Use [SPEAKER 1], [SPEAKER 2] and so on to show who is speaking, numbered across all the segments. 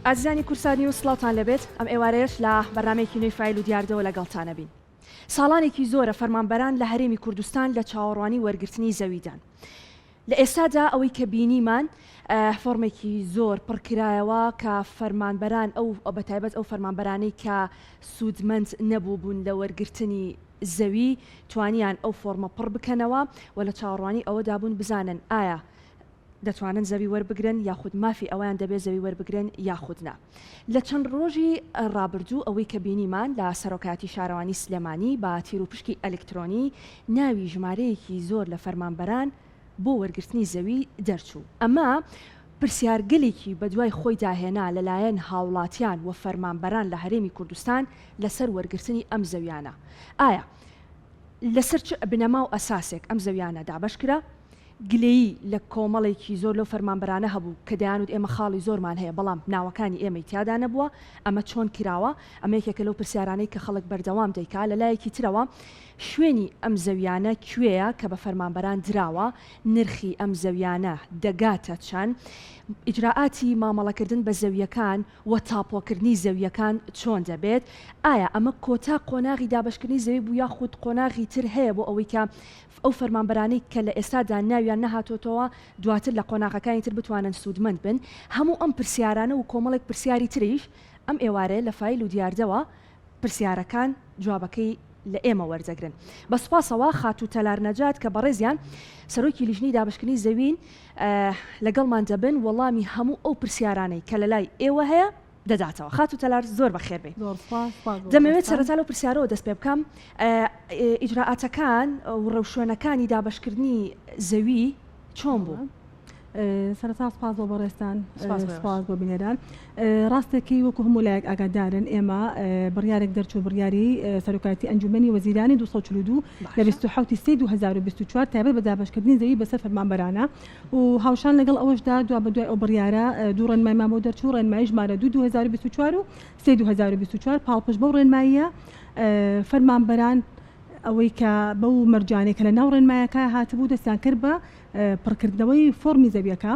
[SPEAKER 1] ئازیزانی کورسانی و سڵاتان لەبێت ئەم ئێوارەیەش لە بەرنامەیەکی نوێی فایل و دیاردەوە لەگەڵتانە بین. ساڵانێکی زۆرە فەرمانبەران لە هەرێمی کوردستان لە چاوەڕوانی وەرگرتنی زەویدان. لە ئێستادا ئەوەی کە بینیمان فۆرمێکی زۆر پڕکرایەوە کە فەرمانبەران ئەو بەتایبەت ئەو فەرمانبەرانەی کە سوودمەند نەبوو بوون لە وەرگرتنی زەوی توانیان ئەو فۆرمە پڕ بکەنەوە و لە چاوەڕوانی ئەوەدا بوون بزانن ئایا دەتوانن زەوی وەربگرن یاخود مافی ئەویان دەبێت زەوی وەربگرن یاخودنا. لە چەند ڕۆژی ڕابردوو ئەوەی کە بینیمان لە سەرۆکاتی شارەوانی سلێمانی با تیر و پشکی ئەلکترۆنی ناوی ژمارەیەکی زۆر لە فەرمانبەران بۆ وەرگرتنی زەوی دەرچوو. ئەمە پرسیارگەلێکی بە دوای خۆی داهێنا لەلایەن هاوڵاتیان و فەرمانبەران لە هەرێمی کوردستان لەسەر وەرگرتنی ئەم زەویانە. ئایا لەسەر چ بنەما و ئەساسێک ئەم زەویانە دابەشکرا؟ گلەیی لە کۆمەڵێکی زۆر لەو فەرمانبەرانە هەبوو کە دەیانوت ئێمە خاڵی زۆرمان هەیە بەڵام ناوەکانی ئێمەی تیادا نەبووە، ئەمە چۆن کراوە؟ ئەمە یەکێکە لەو پرسیارانەی کە خەڵک بەردەوام دەیکا. لە لایەکی ترەوە شوێنی ئەم زەویانە کوێیە کە بە فەرمانبەران دراوە، نرخی ئەم زەویانە دەگاتە چەند، ئیجراعاتی مامەڵەکردن بە زەویەکان و تاپۆکردنی زەویەکان چۆن دەبێت، ئایا ئەمە کۆتا قۆناغی دابشکردنی زەوی بوو یاخود قۆناغی تر هەیە بۆ ئەوەی کە ئەو فەرمانبەرانەی کە لە ئێستادا ناویان نەهاتۆتەوە دواتر لە قۆناغەکانی تر بتوانن سوودمەند بن. هەموو ئەم پرسیارانە و کۆمەڵێک پرسیاری تریش ئەم ئێوارەیە لە فایل و دیاردەوە پرسیارەکان جوابەکەی لە ئێمە وەرجەگرن. بە سوپاسەوە خاتوو تەلار نەجات کە بەڕێزیان سەرۆکی لیژنەی دابشکردنی زەوین لەگەڵمان دەبن وەڵامی هەموو ئەو پرسیارانەی کە لە لای ئێوە هەیە دەداتەوە. خاتوو تەلار زۆر بەخێر بێ. دەمەوێت سەرەتا لەو پرسیارەوە دەست پێ بکەم ئیجراعاتەکان و ڕەوشێنەکانی دابشکردنی زەوی چۆن بوو؟
[SPEAKER 2] سەرەتا سپاس بۆ بەڕێستان، سپاس بۆ بینێران. ڕاستەکەی وەکو هەموو لایەک ئاگادارن ئێمە بڕیارێک دەرچوو بڕیاری سەرۆکاتی ئەنجومەنی وەزیرانی 242 لە 27/3/2024 تایبەت بە دابشکردنی زەوی بەسەر فەرمانبەرانە و هاوشان لەگەڵ ئەوەشدا دوا بە دوای ئەو بڕیارە دوو ڕێنمای مامۆ دەرچوو، ڕێنمایی ژمارە 2/2024 و 3/2024 پاڵپشت بەو ڕێنماییە فەرمانبەران ئەوەی کە بەو مەرجانێک کە لە ناو ڕێنمایەکە هاتبوو دەستیان کرد بە پڕکردنەوەی فۆرمی زەویەکە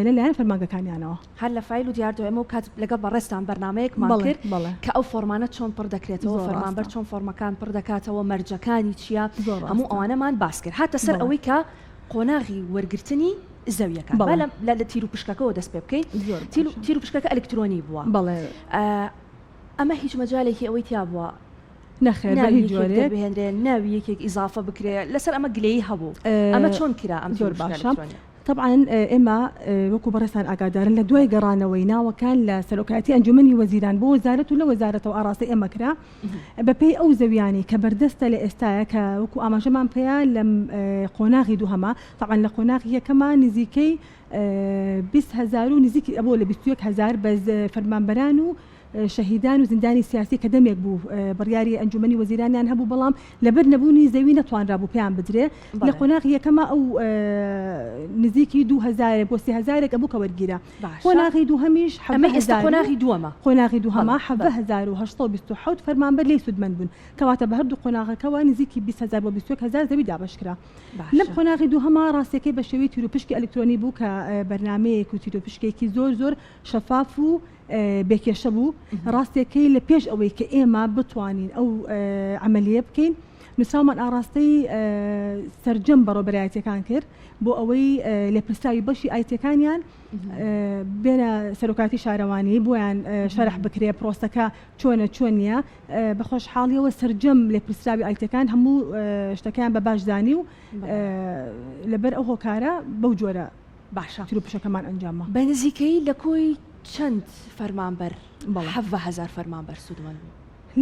[SPEAKER 2] لەلایەن فەرمانگەکانیانەوە.
[SPEAKER 1] هەر لە فایل و دیاردەوە ئەمە و کات لەگەڵ بەڕێستان بەرنامەیەکمان کرد کە ئەو فۆرمانە چۆن پڕ دەکرێتەوە، فەرمانبەر چۆن فۆرمەکان پڕ دەکاتەوە، مەرجەکانی چییە، هەموو ئەوانەمان باس کرد. هاتە سەر ئەوەی کە قۆناغی وەرگرتنی زەویەکە لە تیر و پشکەکەەوە دەست پێ بکەیت. تیر و پشکەکە ئەلکترۆنی بووە. ئەمە هیچ مەجالێکی ئەوەی تیا بووە
[SPEAKER 2] نەخێر بە هیچ جۆرێک
[SPEAKER 1] بهێنرێن، ناوی یەکێک ئیزافە بکرێت لەسەر ئەمە گلەیی هەبوو. ئەمە چۆن کرا؟ ئەم
[SPEAKER 2] زۆر باشە. طبعاً ئێمە وەکو بەڕێستان ئاگادارن لە دوای گەڕانەوەی ناوەکان لە سەرۆکاتی ئەنجومەنی وەزیران بۆ وەزارەت و لە وەزارەتەوە ئاڕاستی ئێمە کرا بەپێی ئەو زەویانی کە بەردەستە لە ئێستاە کە وەکو ئاماژەمان پێیە لە قۆناغی دووهەمە. طبعاً لە قۆناغی یەکەمە نزیکەی 20,000 و نزیکی ئەبوو لە 21,000 بە فەرمانبەران و شەهیدان و زیندانی سیاسی کە دەمێک بوو بڕیاری ئەنجومەنی وەزیرانیان هەبوو بەڵام لەبەر نەبوونی زەوی نەتوانرا بوو پێیان بدرێ. لە قۆناغی یەکەمە ئەو نزیکی 2,000 بۆ 3,000 ئەبوو کە وەرگیرە. قۆناغی دووهەمیش قۆناغی دووهەمە 7,827 فەرمانبەر لێی سوودمەند بوون کەواتە بە هەردوو قۆناغەکەەوە نزیکی 20,000 بۆ 21,000 زەوی دابشکرا. لەم قۆناغی دووهەمە ڕاستیەکەی بە شێوەی تیر و پشکی ئەلکترۆنی بوو کە بەرنامەیەک و تیر و پشکێکی زۆر شەفاف و بێکێشە بوو. ڕاستیەکەی لە پێش ئەوەی کە ئێمە بتوانین ئەو عملیە بکەین نووسراومان ئاڕاستەی سەرجەم بەڕۆبەرایەتیەکان کرد بۆ ئەوەی لێپرساوی بەشی ئایتەکانیان بێنە سەرۆکاتی شارەوانی بۆیان شەرح بکرێ پرۆسەکە چۆن نییە. بە خۆشحاڵیەوە سەرجەم لێپرسراوی ئایتەکان هەموو شتەکان بە باشدانی و لەبەر ئەو هۆکارە بەو جۆرە
[SPEAKER 1] باشە
[SPEAKER 2] تیر و پشەکەمان ئەنجامە.
[SPEAKER 1] بە نزیکەی لە کۆی چەند فەرمانبەر 7,000 فەرمانبەر سوودمەند بوو؟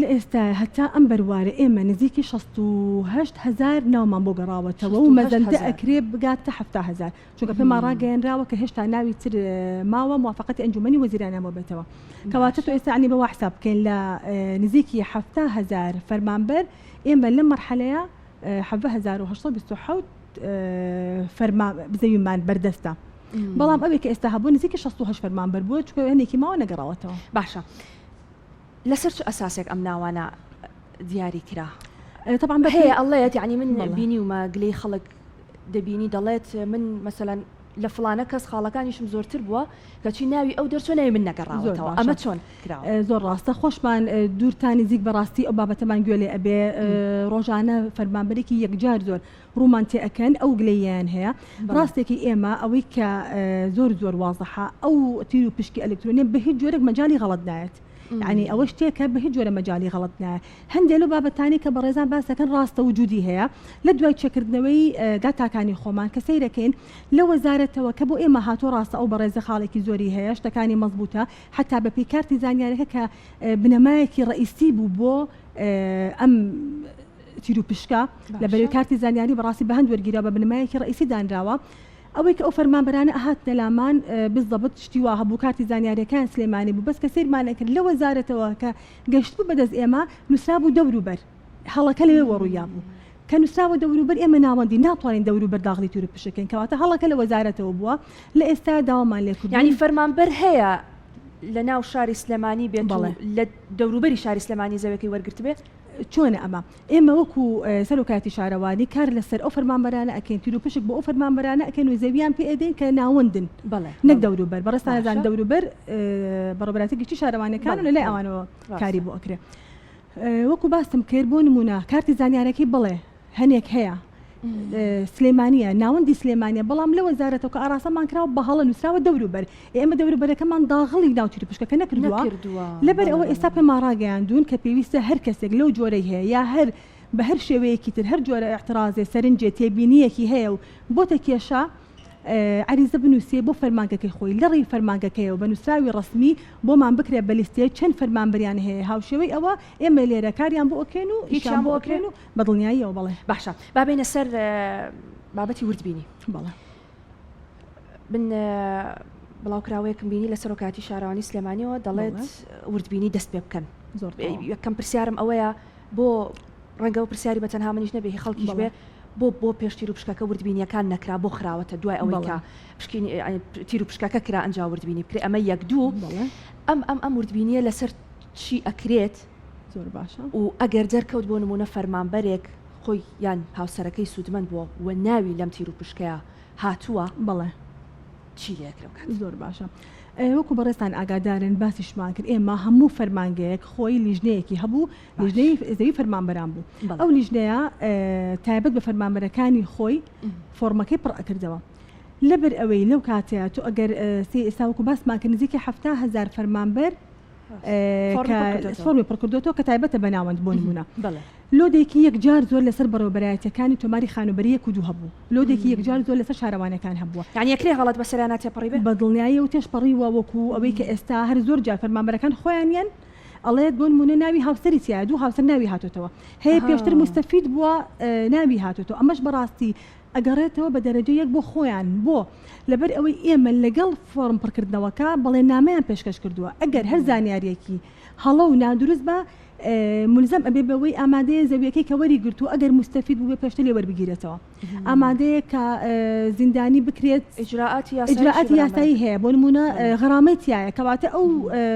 [SPEAKER 2] لە ئێستا هەتا ئەم بەروارە ئێمە نزیکی 68,000 ناومان بۆ گەڕاوەتەوە و مەزەندە ئەکرێ بگاتە 7,000 چونکە پێمان ڕاگەیەنراوە کە هێشتا ناوی تر ماوە موافقەتی ئەنجومەنی وەزیرانیان بێتەوە کەواتە تۆ ئێستا عنی بەوا حساب بکەین لە نزیکی 7,000 فەرمانبەر ئێمە لەم مەرحەلەیە 7,827 فەرمان زەویمان بەردەستە. بەڵام ئەوێ کە ئێستا هەبوو نزیکی 68 فەرمانبەر بووە چکە هەنێکی ماوە نەگەڕاوەتەوە.
[SPEAKER 1] باشە لەسەر چ ئەساسێک ئەم ناوانە دیاری کرا؟
[SPEAKER 2] طبعا
[SPEAKER 1] هەیە ئەڵێت یعنی من بینی ومە گلەی خەڵک دەبینی دەڵێت من مثلەن لە فلانە کەس خاڵەکانیشم زۆرتر بووە کەچی ناوی ئەو دەرچۆ ناوی من نەگەڕاوەتەوە ئەمە چۆن کراوە
[SPEAKER 2] زۆر ڕاستە خۆشمان دوورتانی زیک بەڕاستی ئەو بابەتەمان گوێ لێ ئەبێ ڕۆژانە فەرمانبەرێکی یەکجار زۆر ڕوومان تێ ئەکەن ئەو گلەییان هەیە ڕاستێکی ئێمە ئەوەی کە زۆر وازەحە ئەو تیر و پشکی ئەلکترۆنیە بە هیچ جۆرێک مەجالی غەڵەت نایەت يعني ئەوە شتێکە بە هیچ جۆرە مەجالی غەڵەت نایە هەندێک لەو بابەتانی کە بەڕێزان باسەکەن ڕاستە وجودی هەیە لە دوای چێکردنەوەی داتاکانی خۆمان کە سەیرەکەین لە وەزارەتەوە کە بۆ ئێمە هاتۆ ڕاستە ئەو بەڕێزە خاڵێکی زۆری هەیە شتەکانی مەزبوطە حتا بە پێی کارتی زانیارەکە کە بنەمایەکی ڕئیسی بوو بۆ ئەم تیر و پشکە لە بەرەوەی کارتی زانیاری بەڕاستی بە هەند وەرگیرا بە بنەمایەکی ڕئیسی دانراوە ئەوەی کە ئەو فەرمانبەرانە ئەهات نەلامان بالضبط شتی وا هەبوو کارتی زانیاریەکان سلێمانی بوو بەس کە سیرمانە کرد لە وەزارەتەوە کە گەشت بوو بەدەست ئێمە نووسرا بوو دەوروبەر هەڵەکە لەوێ وەڕوویا بوو کە نووسراوە دەوروبەر ئێمە ناوەندی ناتوانین دەوروبەر داغڵی تیر و پشکەکەین کەواتە هەڵەکە لە وەزارەتەوە بووە لە ئێستا داوامان لێ کردووە
[SPEAKER 1] یعنی فەرمانبەر هەیە لە ناو شاری سلێمانی بێت لە دەوروبەری شاری سلێمانی زەویەکەی وەرگرت بێت
[SPEAKER 2] چۆنە ئەمە ئێمە وەکو سەرۆکاتی شارەوانی کار لەسەر ئەو فەرمانبەرانە ئەکەین تیر و پشک بۆ ئەو فەرمانبەرانە ئەکەن و زەویان پێ ئەدەین کە ناوەندن نەک دەوروبەر بەڕێستانەزان دەوروبەر بەڕێبەتی گشتی شارەوانەکان و لەلای ئەوانەوە کاری بۆ ئەکرێ وەکو باستم کرد بۆ نمونە کارتی زانیارەکەی بڵێ هەنێک هەیە سلێمانیە ناوەندی سلێمانیە بەڵام لە وەزارەتەوە کە ئاراسەمان کراوە بە هەڵە نووسراوە دەوروبەر ئێمە دەوروبەرەکەمان داغڵی ناو تیر و پشکەکە نەکردووە لەبەر ئەوە ئێستا پێمان ڕاگەیاندون کە پێویستە هەر کەسێک لەو جۆرەی هەیە یا هەر بە هەر شێوەیەکی تر هەر جۆرە احترازێ سەرنجێ تێبینیەکی هەیە و بۆتە کێشە عریزە بنووسێ بۆ فەرمانگەکەی خۆی لەڕێی فەرمانگەکەیەوە بە نووسراوی ڕسمی بۆمان بکرێ بە لیستێ چەند فەرمانبەریان هەیە هاوشێوەی ئەوە ئێمە لێرە کاریان بۆ ئۆکەین و هیچیان بۆ ئۆکەین و بەدڵنیاییەوە بەڵێ
[SPEAKER 1] باشە با بینە سەر بابەتی وردبینی
[SPEAKER 2] بەڵێ
[SPEAKER 1] من بڵاوکراوەیەکم بینی لە سەرۆکاتی شارەوانی سلێمانیەوە دەڵێت وردبینی دەست پێ بکەن
[SPEAKER 2] زۆر
[SPEAKER 1] یەکەم پرسیارم ئەوەیە بۆ ڕەنگە و پرسیاری بە تەنها منیش نەبێ خەڵکیش بێ بۆ پێش تیر و پشکەکە وردبینیەکان نەکرا بۆ خراوەتە دوای ئەوەی کە تیر و پشکەکە کرا ئەنج وردبینی بکرێ ئەمە یەک دوو ئەم وردبینیە لەسەر چی ئەکرێت
[SPEAKER 2] زۆر باشە
[SPEAKER 1] و ئەگەر دەرکەوت بۆ نمونە فەرمانبەرێک خۆی یان هاوسەرەکەی سوودمەند بووە و ناوی لەم تیر و پشکەیە هاتووە
[SPEAKER 2] بەڵێ
[SPEAKER 1] چی لێکرێت
[SPEAKER 2] زۆر باشە وەکو بەڕێستان ئاگادارن باسیشمان کرد ئێمە هەموو فەرمانگەیەک خۆی لیژنەیەکی هەبوو لیژنەی زەوی فەرمانبەران بوو ئەو لیژنەیە تایبەت بە فەرمانبەرەکانی خۆی فۆرمەکەی پڕ ئەکردەوە لەبەر ئەوەی لەو کاتەیە تو ئەگەر ئێستا وەکو باسمان کرد نزیکی 7,000 فەرمانبەر فۆرمی پڕکردوەوە کە تایبەتە بە ناوەند بۆ نمونە لۆدێکی یەکجار زۆر لەسەر بەڕێوەبەرایەتەکانی تۆماری خانوبەری یەک و دوو هەبوو لۆدێکی یەکجار زۆر لەسەر شارەوانەکان هەبووە
[SPEAKER 1] یعنی یەکرێ غەڵەت بەسەریانە تێپەڕی بێ
[SPEAKER 2] بە دڵنیایی و تێشپەڕیوە وەکو ئەوەی کە ئێستا هەر زۆر جار فەرمانبەرەکان خۆیانیان ئەڵێت بۆ نمونە ناوی هاوسەری تایە دوو هاوسەر ناوی هاتوتەوە هەیە پێشتر مستەفید بووە ناوی هاتوتەوە ئەمەش بەڕاستی ئەگەڕێتەوە بە دەرەجە یەک بۆ خۆیان بۆ لەبەر ئەوەی ئێمە لەگەڵ فۆرم پڕکردنەوەکە بەڵێ نامەیان پێشکەش کردووە ئەگەر هەر زانیاریەکی هەڵە و نادروست بە ملزم ئەبێ بەوەی ئامادەیە زەویەکەی کە وەری گرتو ئەگەر مستەفید بوو بێ پێشتر لێ وەربگیرێتەوە ئامادەیە کە زیندانی بکرێت ئیجراعاتی یاسایی هەیە بۆ نمونە غەرامەی تایە کەواتە ئەو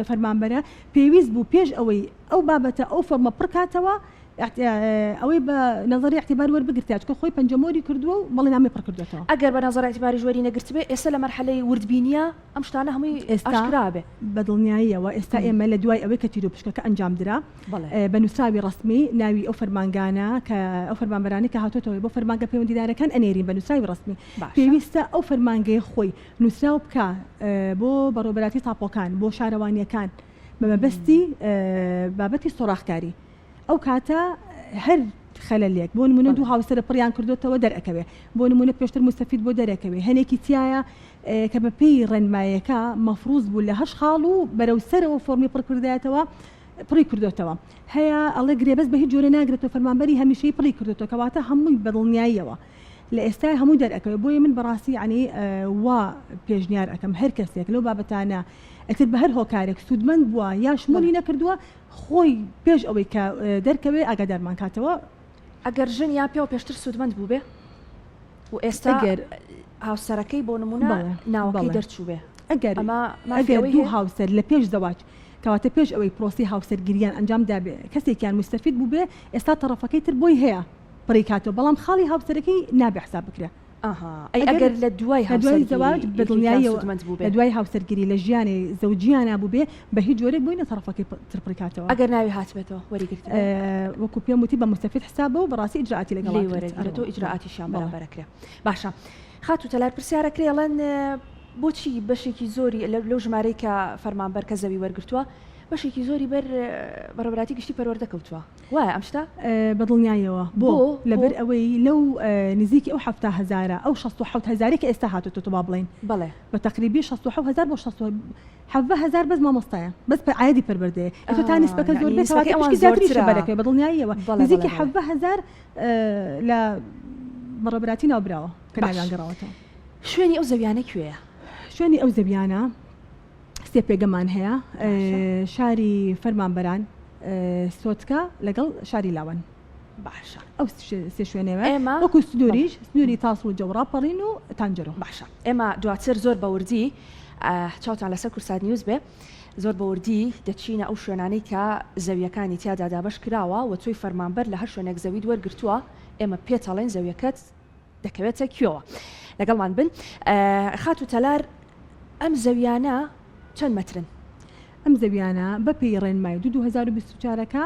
[SPEAKER 2] فەرمانبەرە پێویست بوو پێش ئەوەی ئەو بابەتە ئەو فۆرمە پڕکاتەوە ئەوەی بە نظری اعتبار وەربگرتات کە خۆی پەنجەمۆری کردووە و بەڵێ نامی پڕکردوێتەوە
[SPEAKER 1] ئەگەر بە نظری اعتباری ژوەری نەگرت بێ ئێستا لە مەرحەلەی وردبینیە ئەم شتانە هەمووی ئاشکرا بێ
[SPEAKER 2] بە دڵنیاییەوە ئێستا ئێمە لە دوای ئەوەی کە تیر و پشکەکە ئەنجام درا بە نووسراوی ڕسمی ناوی ئەو فەرمانگانە کە ئەو فەرمانبەرانی کە هاتوۆتەوە بۆ فەرمانگە پەیوەندیدارەکان ئەنێرین بە نووسراوی ڕسمی پێویستە ئەو فەرمانگەی خۆی نووسراو بکە بۆ بەڕێوەبەراتی تاپۆکان بۆ شارەوانیەکان بە مەبەستی بابەتی سۆراخکاری ئەو کاتە هەر خەلەلێک بۆ نمونە دوو هاوسەرە پڕیان کردوتەوە دەرەکەوێ بۆ نمونە پێشتر مستەفید بۆ دەرەکەوێ هەنێکی تایە کە بە پێی ڕێنمایەکە مەفروض بوو لە هەش خاڵ و بەرەو سەرەوە فۆرمی پڕکردایەتەوە پڕی کردوتەوە هەیە ئەڵێ گرێبەست بە هیچ جۆرە ناگرێتەوە فەرمانبەری هەمیشەی پڕی کردوتەوە کەواتە هەمووی بەدڵنیاییەوە لە ئێستای هەموو دەرەکەوێ بۆیە من بەڕاستی عنی وا پێشنیار ئەەکەم هەر کەسێک لەو بابەتانە ئەتر بە هەر هۆکارێک سوودمەند بووە یا شمولی نەکردووە خۆی پێش ئەوەی کە دەرکەوێ ئاگادارمان کاتەوە
[SPEAKER 1] ئەگەر ژن یا پێوە پێشتر سوودمەند بوو بێ و ئێستا هاوسەرەکەی بۆ نمونە ناوەکەی دەرچوو بێ
[SPEAKER 2] ئەگەر دوو هاوسەر لە پێش زەواج کەواتە پێش ئەوەی پرۆسی هاوسەرگیریان ئەنجامدا بێ کەسێکیان مستەفید بوو بێ ئێستا تەڕەفەکەی تر بۆی هەیە پڕی کاتەوە بەڵام خاڵی هاوسەرەکەی نابێ حساب بکرێ
[SPEAKER 1] ئەی ئەگەر لە دوای
[SPEAKER 2] زەواج بەدڵنیاییەوە
[SPEAKER 1] بوو
[SPEAKER 2] لە دوای هاوسەرگیری لە ژیانی زەوجیانە بوو بێ بە هیچ جۆرێک بووینە تەرەفەکەی ترپڕکاتەوە
[SPEAKER 1] ئەگەر ناوی هاتبێتەوە وەریگرت
[SPEAKER 2] وەکو پێم وتی بە مستەفید حسابە و بەڕاستی ئیجراعاتی لەگەڵ
[SPEAKER 1] وەرەگرێتەوە ئیجراعاتیشیان بەرامبەرەکرێ باشە خات و تەلار پرسیارەکرێڵەن بۆچی بەشێکی زۆری لەو ژمارەی کە فەرمانبەر کە زەوی وەرگرتووە بەشێکی زۆری بەڕێبەراتی گشتی پەروەردە کەوتووە وایە ئەم شتە
[SPEAKER 2] بەدڵنیایەوە بۆ لەبەر ئەوەی لەو نزیکی ئەو 7,000 ئەو 6,000 کە ئێستا هاتوتە با بڵین
[SPEAKER 1] بەڵێ
[SPEAKER 2] بە تقریبی 6,000 بۆ 7,000 بەس مامۆستایە بەس بە عادی پەروەردەیە ئەتۆ تا نسبەکە زۆر بێت زیاتریش بەرەکەی بەدڵنیاییەوە نزیکی 7,000 لە بەڕێبەراتی ناوبراوە کە ناویان گەڕاوەتەوە
[SPEAKER 1] شوێنی ئەو زەویانە کوێیە
[SPEAKER 2] شوێنی ئەو زەویانە سێ پێگەمان هەیە شاری فەرمانبەران سۆتکە لەگەڵ شاری لاوەن
[SPEAKER 1] باشە
[SPEAKER 2] ئەو سێ شوێنەوە وەکو سنووریش سنووری تاس و جەورا پەڕین و تانجەرۆ
[SPEAKER 1] باشە ئێمە دواتر زۆر بەوردی چاوتان لەسەر کورسات نیوز بێ زۆر بەوردی دەچینە ئەو شوێنانەی کە زەویەکانی تیادا دابەش کراوە و تۆی فەرمانبەر لە هەر شوێنێک زەوید وەرگرتووە ئێمە پێتەڵێن زەویەکەت دەکەوێتە کوێوە لەگەڵمان بن خات و تەلار ئەم زەویانە چەند مەترن
[SPEAKER 2] ئەم زەویانە بە پێی ڕێنمای 2024ەکە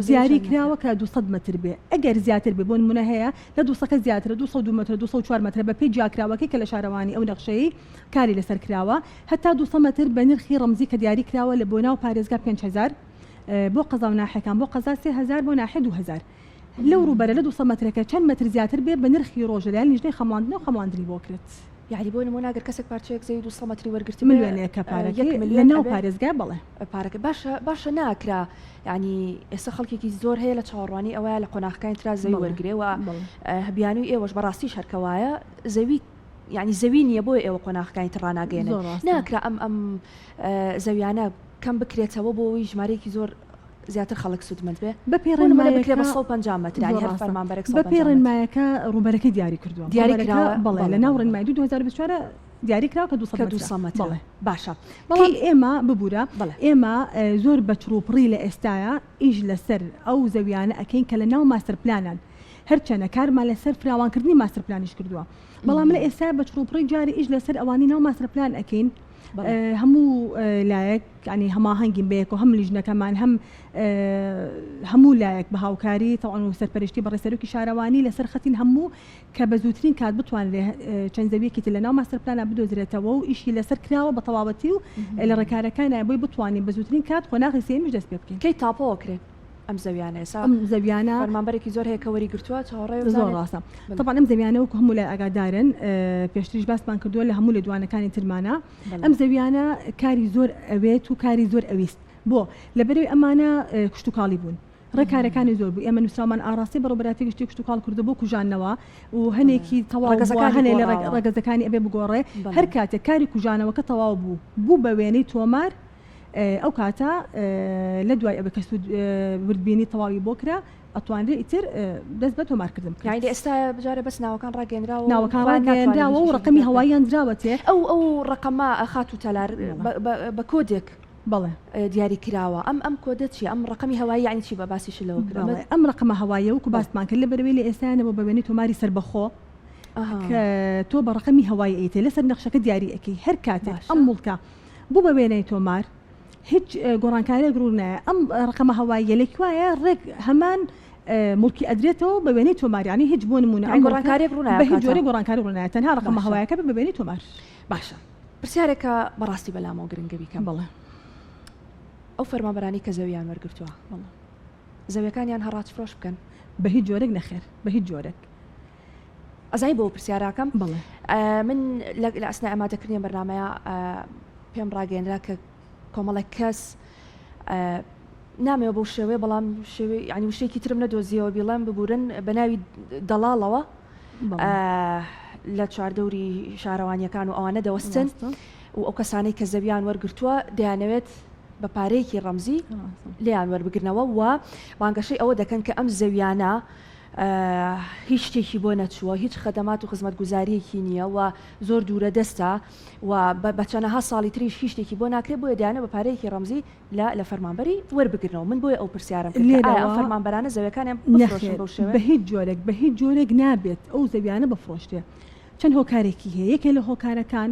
[SPEAKER 2] دیاری کراوە کە 200 متر بێ ئەگەر زیاتر بێ بۆ نمونە هەیە لە 200 زیاتر 202 متر 204 متر بە پێی جیاکراوەکەی کە لە شارەوانی ئەو نەخشەی کاری لەسەر کراوە هەتا 200 متر بە نرخی ڕەمزی کە دیاری کراوە لە بۆ ناو پارێزگا 5,000 بۆ قەزا و ناحەکان بۆ قەزا 3,000 بۆ ناحێ 2,000 لەو ڕوبەرە لە 200 مترەکە چەند متر زیاتر بێ بە نرخی ڕۆژە لە لیژنەی خەماندن و خەماندنی بۆ کرێت
[SPEAKER 1] یعنی بۆ نمونە ئەگەر کەسێک پارچەیەک زەوی 200 متری وەرگرتی
[SPEAKER 2] ملیۆنێکە پارەکە لە ناو پارێزگا بڵێ
[SPEAKER 1] پارەکە باشە ناکرا ینی ئێستا خەڵکێکی زۆر هەیە لە چاوەڕوانی ئەوەیە لە قۆناغەکانی ترا زەوی وەرگرێ و هەبیانوی ئێوەش بەڕاستی شەرکەوایە زەوی ینی زەوی نییە بۆ ئێوە قۆناغەکانی تڕاناگەێنە ناکرا ئەم زەویانە کەم بکرێتەوە بۆ ئەوی ژمارەیەکی زۆر زیاتر خەڵک سوودمەند بێ
[SPEAKER 2] بە پێڕێنمایەکە
[SPEAKER 1] بە 150 متر هەر فەرمانبەرێک
[SPEAKER 2] بە پێڕێنمایەکە ڕوبەرەکەی دیاری کردووە
[SPEAKER 1] دیاریکراوە
[SPEAKER 2] بەڵێ لە ناو ڕێنمای 2024 دیاری کراوە کە 200 متر
[SPEAKER 1] بڵێ باشە
[SPEAKER 2] بەڵام ئێمە ببوورە ئێمە زۆر بە چڕوپڕی لە ئێستاە ئیش لەسەر ئەو زەویانە ئەکەین کە لە ناو ماستەر پلانان هەرچەنە کارمان لەسەر فراوانکردنی ماستەر پلانیش کردووە بەڵام لە ئێستا بە چڕوپڕی جاری ئیش لەسەر ئەوانی ناو ماستەر پلان ئەکەین هەموو لایەک ینی هەماهەنگین بەیەک و هەم لیژنەکەمان هەموو لایەک بە هاوکاری تەواو و سەرپەرشتی بەڕێسەرۆکی شارەوانی لەسەر خەتین هەموو کە بە زووترین کات بتوانێت چەند زەویەکی لە ناو ماستەر پلانە بدۆزرێتەوە و ئیشی لەسەر کراوە بە تەواوەتی و لە ڕێکارەکانە بۆی بتوانین بە زووترین کات قۆناغی سێمیش دەست پێ بکەین
[SPEAKER 1] کەی تاپۆکرێت ئەم زەویانە ئێستا
[SPEAKER 2] ئەم زەویانە
[SPEAKER 1] فەرمانبەرێکی زۆر هەیە کە وەریگرتووە چاوەڕێ
[SPEAKER 2] زۆر ڕاستە طبعا ئەم زەویانە وەکو هەموو لای ئاگادارن پێشتریش باسمان کردووە لە هەموو لە دوانەکانی ترمانە ئەم زەویانە کاری زۆر ئەوێت و کاری زۆر ئەویست بۆ لەبەرەوەی ئەمانە کشت و کاڵی بوون ڕێکارەکانی زۆر بوو ئێمە نووسرامان ئاراستی بەڕێبەراتی گشتی کشت و کاڵ کردو بۆ کوژانەوە و هەنێکی تەواو هەنێ لە ڕێگەزەکانی ئەبێ بگۆڕێ هەر کاتێک کاری کوژانەوە کە تەواو بوو بە وێنەی تۆمار ئەو کاتە لە دوای ئەوە کە وردبینی تەواوی بۆ کرا ئەتوانرێت ئیتر دەست بە تۆمارکردن
[SPEAKER 1] یعنی ئێستا بجارێ بەس ناوەکان ڕاگەێنراوە
[SPEAKER 2] ناوەکان ڕاگەێنراوە و ڕقمی هەواییان دراوەتێ
[SPEAKER 1] ئەو ڕقەمە خات و تەلار بە کۆدێک
[SPEAKER 2] بەڵێ
[SPEAKER 1] دیاری کراوە ئەم کۆدە چی ئەم ڕقمی هەوایی یعنی چی بە باسیش لەوە کرا
[SPEAKER 2] ئەم ڕقمە هەوایە وەکو باسمان کرد لە بەرەوەی لە ئێستانەوە بە وێنەی تۆماری سەربەخۆ کە تۆ بە ڕقمی هەوایی ئەیتێ لەسەر نەخشەکە دیاری ئەەکەی هەر کاتێک ئەم مڵکە بوو بە وێنەی تۆمار هیچ گۆڕانکاریەک ڕوو نایە ئەم ڕقەمە هەواییە لەکوایە ڕێک هەمان مڵکی ئەدرێتەوە بە وێنەی تۆماریانی هیچ بۆ نمونە
[SPEAKER 1] گۆڕانکاریەک ڕوو نایە
[SPEAKER 2] بە هیچ جۆرە گۆڕانکاری ڕوو نایە تەنها ڕقەمە هەوایەکە بە وێنەی تۆمار
[SPEAKER 1] باشە پرسیارێکە بەڕاستی بەلامەوە گرنگە بیکەم
[SPEAKER 2] بڵێ
[SPEAKER 1] ئەو فەرمانبەرانی کە زەویان وەرگرتووە زەویەکانیان هەڕات فرۆش بکەن
[SPEAKER 2] بە هیچ جۆرێک نەخێر بە هیچ جۆرێک
[SPEAKER 1] ئەزای بۆ پرسیاراکەم
[SPEAKER 2] بڵێ
[SPEAKER 1] من لە ئەسنای ئامادەکردنی بەرنامەیە پێم ڕاگەێنرا کە کۆمەڵێک کەس نامەوە بەو شێوەیە بەڵام ینی وشەیەکی ترم نەدۆزیەوە بیڵێم ببورن بە ناوی دەڵاڵەوە لە چواردەوری شارەوانیەکان و ئەوانە دەوەستن و ئەو کەسانەی کە زەویان وەرگرتووە دەیانەوێت بە پارەیەکی ڕەمزی لیان وەربگرنەوە و بانگەشەی ئەوە دەکەن کە ئەم زەویانە هیچ شتێکی بۆ نەچووە هیچ خەدەمات و خزمەتگوزاریەکی نییە و زۆر دوورە دەستە و بە چەندەها ساڵی تریش هیچ شتێکی بۆ ناکرێت بۆیە دایانە بە پارەیەکی ڕەمزی لە فەرمانبەری وەربگرنەوە من بۆیە ئەو پرسیارم لێرە فەرمانبەرانە زەویەکانیان بفرۆشن بەو شێوەیە
[SPEAKER 2] بە هیچ جۆرێک نابێت ئەو زەویانە بفرۆشتێ چەند هۆکارێکی هەیە یەکێ لە هۆکارەکان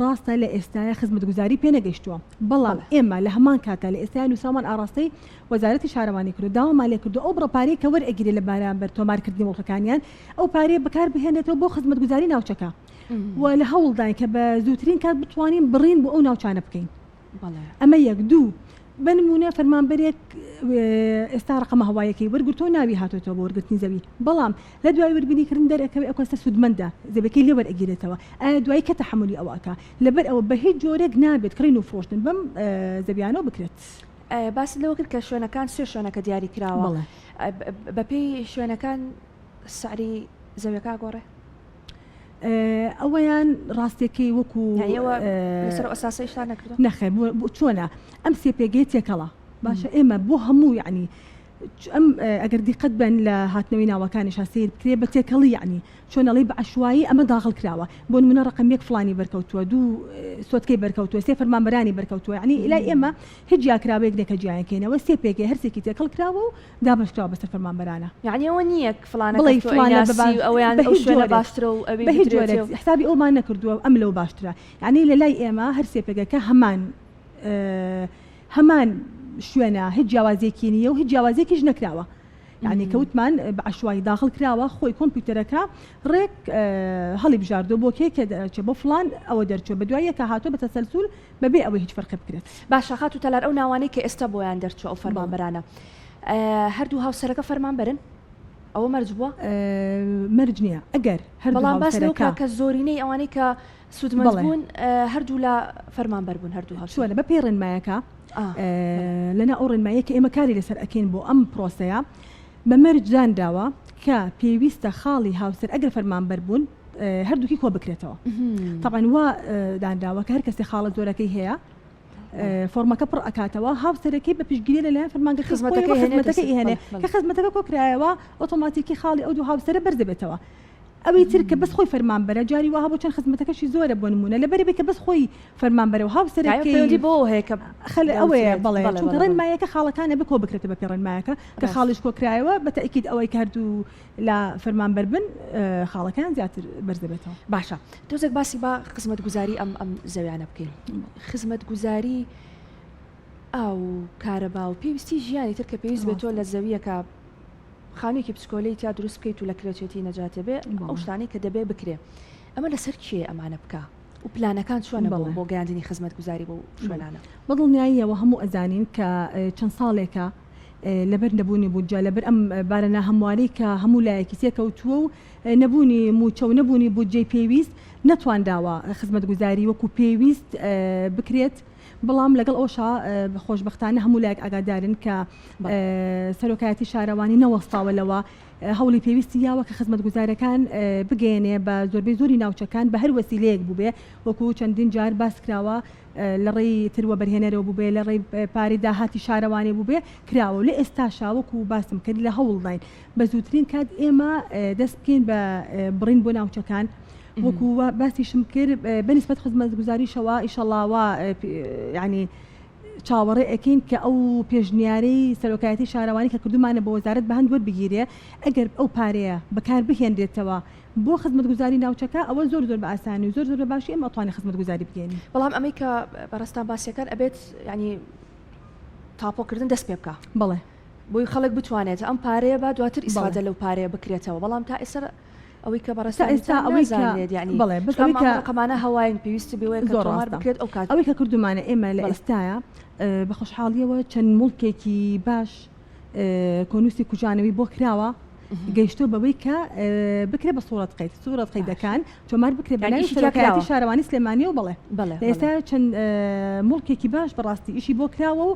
[SPEAKER 2] ڕاستە لە ئێستاە خزمەتگوزاری پێ نەگەیشتووە بەڵام ئێمە لە هەمان کاتە لە ئێستای نووسامان ئاڕاستەی وەزارەتی شارەوانی کرد داوامان لێ کردو ئەو بڕەپارەی کە وەرئەگیرێ لە بارامبەر تۆمارکردنی وڵخەکانیان ئەو پارەیە بەکار بهێنێتەوە بۆ خزمەتگوزاری ناوچەکە و لە هەوڵدان کە بە زووترین کات بتوانین بڕین بۆ ئەو ناوچانە بکەین ئەمە یەک دوو بنمونە فەرمانبەرێک ئێستا ڕقەمە هەوایەکەی وەرگرتۆ ناوی هاتوێتەوە بۆ وەرگرتنی زەوی بەڵام لە دوای وەربینیکردن دەرەکەوێت ئەو کەسە سوودمەندە زەویەکەی لێ وەرئەگیرێتەوە ئایا دوای کە تەحملی ئەوەکە لەبەر ئەوە بە هیچ جۆرێک نابێت کڕین و فرۆشتن بەم زەویانەوە بکرێت
[SPEAKER 1] باسی لەوە کرد کە شوێنەکان سێ شوێنەکە دیاری کراوە بەپێی شوێنەکان سعری زەویەکە گۆڕێ
[SPEAKER 2] ئەوەیان ڕاستێکی وەکو
[SPEAKER 1] لەسەر ئەساسی شتان نەکردو
[SPEAKER 2] نەخێر چۆنە ئەم سێ پێگەی تێکەڵە باشە ئێمە بۆ هەموو یعنی ئەم ئەگەر دیقەت بن لە هاتنەوەی ناوەکانیش سیر بکرێ بە تێکەڵی یعنی چۆنەڵی بە عشوایی ئەمە داخل کراوە بۆ نمونە ڕقم یەک فلانی بەرکەوتووە دوو سۆتکەی بەرکەوتووە سێ فەرمانبەرانی بەرکەوتووە یعنی لای ئێمە هیچ یاکراوەیەک نەکە جیانکەینەوە سێ پێگەی هەرسێکی تێکەڵ کراوە و دابەشکراوە بەسەر فەرمانبەرانە
[SPEAKER 1] یعنی ئەوە نییە فلانە ئەویان ئەو شوێنە باشترە و
[SPEAKER 2] بە هیچ جۆرێک حسابی ئەومان نەکردووە ئەم لەو باشترە یعنی لە لای ئێمە هەر سێ پێگەکە هەمان شوێنە هیچ جیاوازێکی نییە و هیچ جیاوازێکیش نەکراوە یعنی کەوتمان بە عشوایی داخل کراوە خۆی کۆمپیوتەرەکە ڕێک هەڵی بژاردۆ بۆ کێ کە دەرچێت بۆ فلان ئەوە دەرچێت بە دوایە کە هاتۆ بە تەسەلسول بەبێ ئەوەی هیچ فەرقی بکرێت
[SPEAKER 1] باشە خات و تەلار ئەو ناوانەی کە ئێستا بۆیان دەرچوە ئەو فەرمانبەرانە هەردوو هاوسەرەکە فەرمانبەرن ئەوە مەرج بووە
[SPEAKER 2] مەرج نییە ئەگەر
[SPEAKER 1] بەڵام باس لەو کە زۆرینەی ئەوانەی کە سوودمەند بوون هەردوو لە فەرمانبەر بوون هەردوو هاوسەر
[SPEAKER 2] شوێنە بە پێی ڕێنمایەکە لەنا ئەو ڕێنمایە کە ئێمە کاری لەسەر ئەکەین بۆ ئەم پرۆسەیە بە مەرج دانراوە کە پێویستە خاڵی هاوسەر ئەگەر فەرمانبەر بوون هەردووکی کۆ بکرێتەوە طبعاً وا دانراوە کە هەر کەسێ خاڵە زۆرەکەی هەیە فۆرمەکە پڕ ئەکاتەوە هاوسەرەکەی بە پشتگیری لەلایەن فەرمانگە خزمەتەکەی هێنێ کە خزمەتەکە کۆکرایەوە ئۆتۆماتیکی خاڵی ئەو دوو هاوسەرە بەرزەبێتەوە ئەوەی ترکە بەس خۆی فەرمانبەرە جاری وها بۆ چەند خزمەتەکەشی زۆرە بۆ نمونە لەبەرێ کە بەس خۆی فەرمانبەرە و هاوسەرەکەی
[SPEAKER 1] بۆ هەیە کە
[SPEAKER 2] ئەوەیە بەڵێ چونکە ڕێنمایەکە خاڵەکانە بکۆ بکرێتە بە پێ ڕێنمایەکە کە خاڵیش کۆکرایەوە بە تەئکید ئەوەی کە هەردوو لە فەرمانبەر بن خاڵەکان زیاتر بەرزەبێتەوە
[SPEAKER 1] باشە دۆزێک باسی با خزمەتگوزاری ئەم زەویانە بکەین خزمەتگوزاری ئاو کارەبا و پێویستی ژیانی تر کە پێویست بێتۆ لە زەویەکە خانوویەکی پسکۆلەی تا دروست بکەیت و لە کرێچێتی نەجاتێ بێ ئەو شتانەی کە دەبێ بکرێ ئەمە لەسەر کێ ئەمانە بکە و پلانەکان چۆنە بۆ گەیاندنی خزمەتگوزاری بۆ شوێنانە
[SPEAKER 2] بەدڵنیاییەوە هەموو ئەزانین کە چەند ساڵێکە لەبەر نەبوونی بودجە لەبەر ئەم بارەنا هەمواری کە هەموو لایەکی سێکەوتووە و نەبوونی موچە و نەبوونی بودجەی پێویست نەتوانداوە خزمەتگوزاری وەکو پێویست بکرێت بەڵام لەگەڵ ئەوشا خۆشبەختانە هەموو لایەک ئاگادارن کە سەرۆکایەتی شارەوانی نەوەستاوە هەوڵی پێویستی یاوە کە خزمەتگوزارەکان بگەێنێ بە زۆربەی زۆری ناوچەکان بە هەر وەسیلەیەک بووبێ وەکو چەندین جار باس کراوە لە ڕێی تروە بەرهێنەرەوە بووبێ لە ڕێی پارەی داهاتی شارەوانی بووبێ کراوە لە ئێستاشا وەکو باسم کرد لە هەوڵداین بە زووترین کات ئێمە دەست بکەین بە بڕین بۆ ناوچەکان وەکو باسیشم کرد بەنسبەت خزمەتگوزاریشەوە ئیشەڵڵاوە یعنی چاوەڕێ ئەکەین کە ئەو پێشنیارەی سەرۆکایەتی شارەوانی کە کردومانە بە وەزارەت بە هەند وەربگیرێ ئەگەر ئەو پارەیە بەکار بهێنرێتەوە بۆ خزمەتگوزاری ناوچەکە ئەوە زۆر بە ئاسانی و زۆر بە باشی ئێمە ئەتوانێت خزمەتگوزاری بگەینی
[SPEAKER 1] بەڵام ئەمەی کە بەڕستان باسیەکان ئەبێت ینی تاپۆکردن دەست پێ بکە
[SPEAKER 2] بڵێ
[SPEAKER 1] بۆی خەڵک بتوانێت ئەم پارەیە بە دواتر ئیسفادە لەو پارەیە بکرێتەوە بەڵام تا ئێستا ئەوەی کە بەڕستا ئەوەی ڕقمانە هەواین پێویستی بێوەیە کە تۆمار بکرێت ئەو کات
[SPEAKER 2] ئەوەی کە کردومانە ئێمە لە ئێستاە بە خۆشحاڵیەوە چەند مڵکێکی باش کۆنووسی کوژانەوەی بۆ کراوە گەیشتۆ بەوەی کە بکرێ بە سوورەت قەیدەکان تۆمار بکرێت بەلای سەرۆکایەتی شارەوانی سلێمانیە و بڵێ ئێستا چەند مڵکێکی باش بەڕاستی ئیشی بۆ کراوە و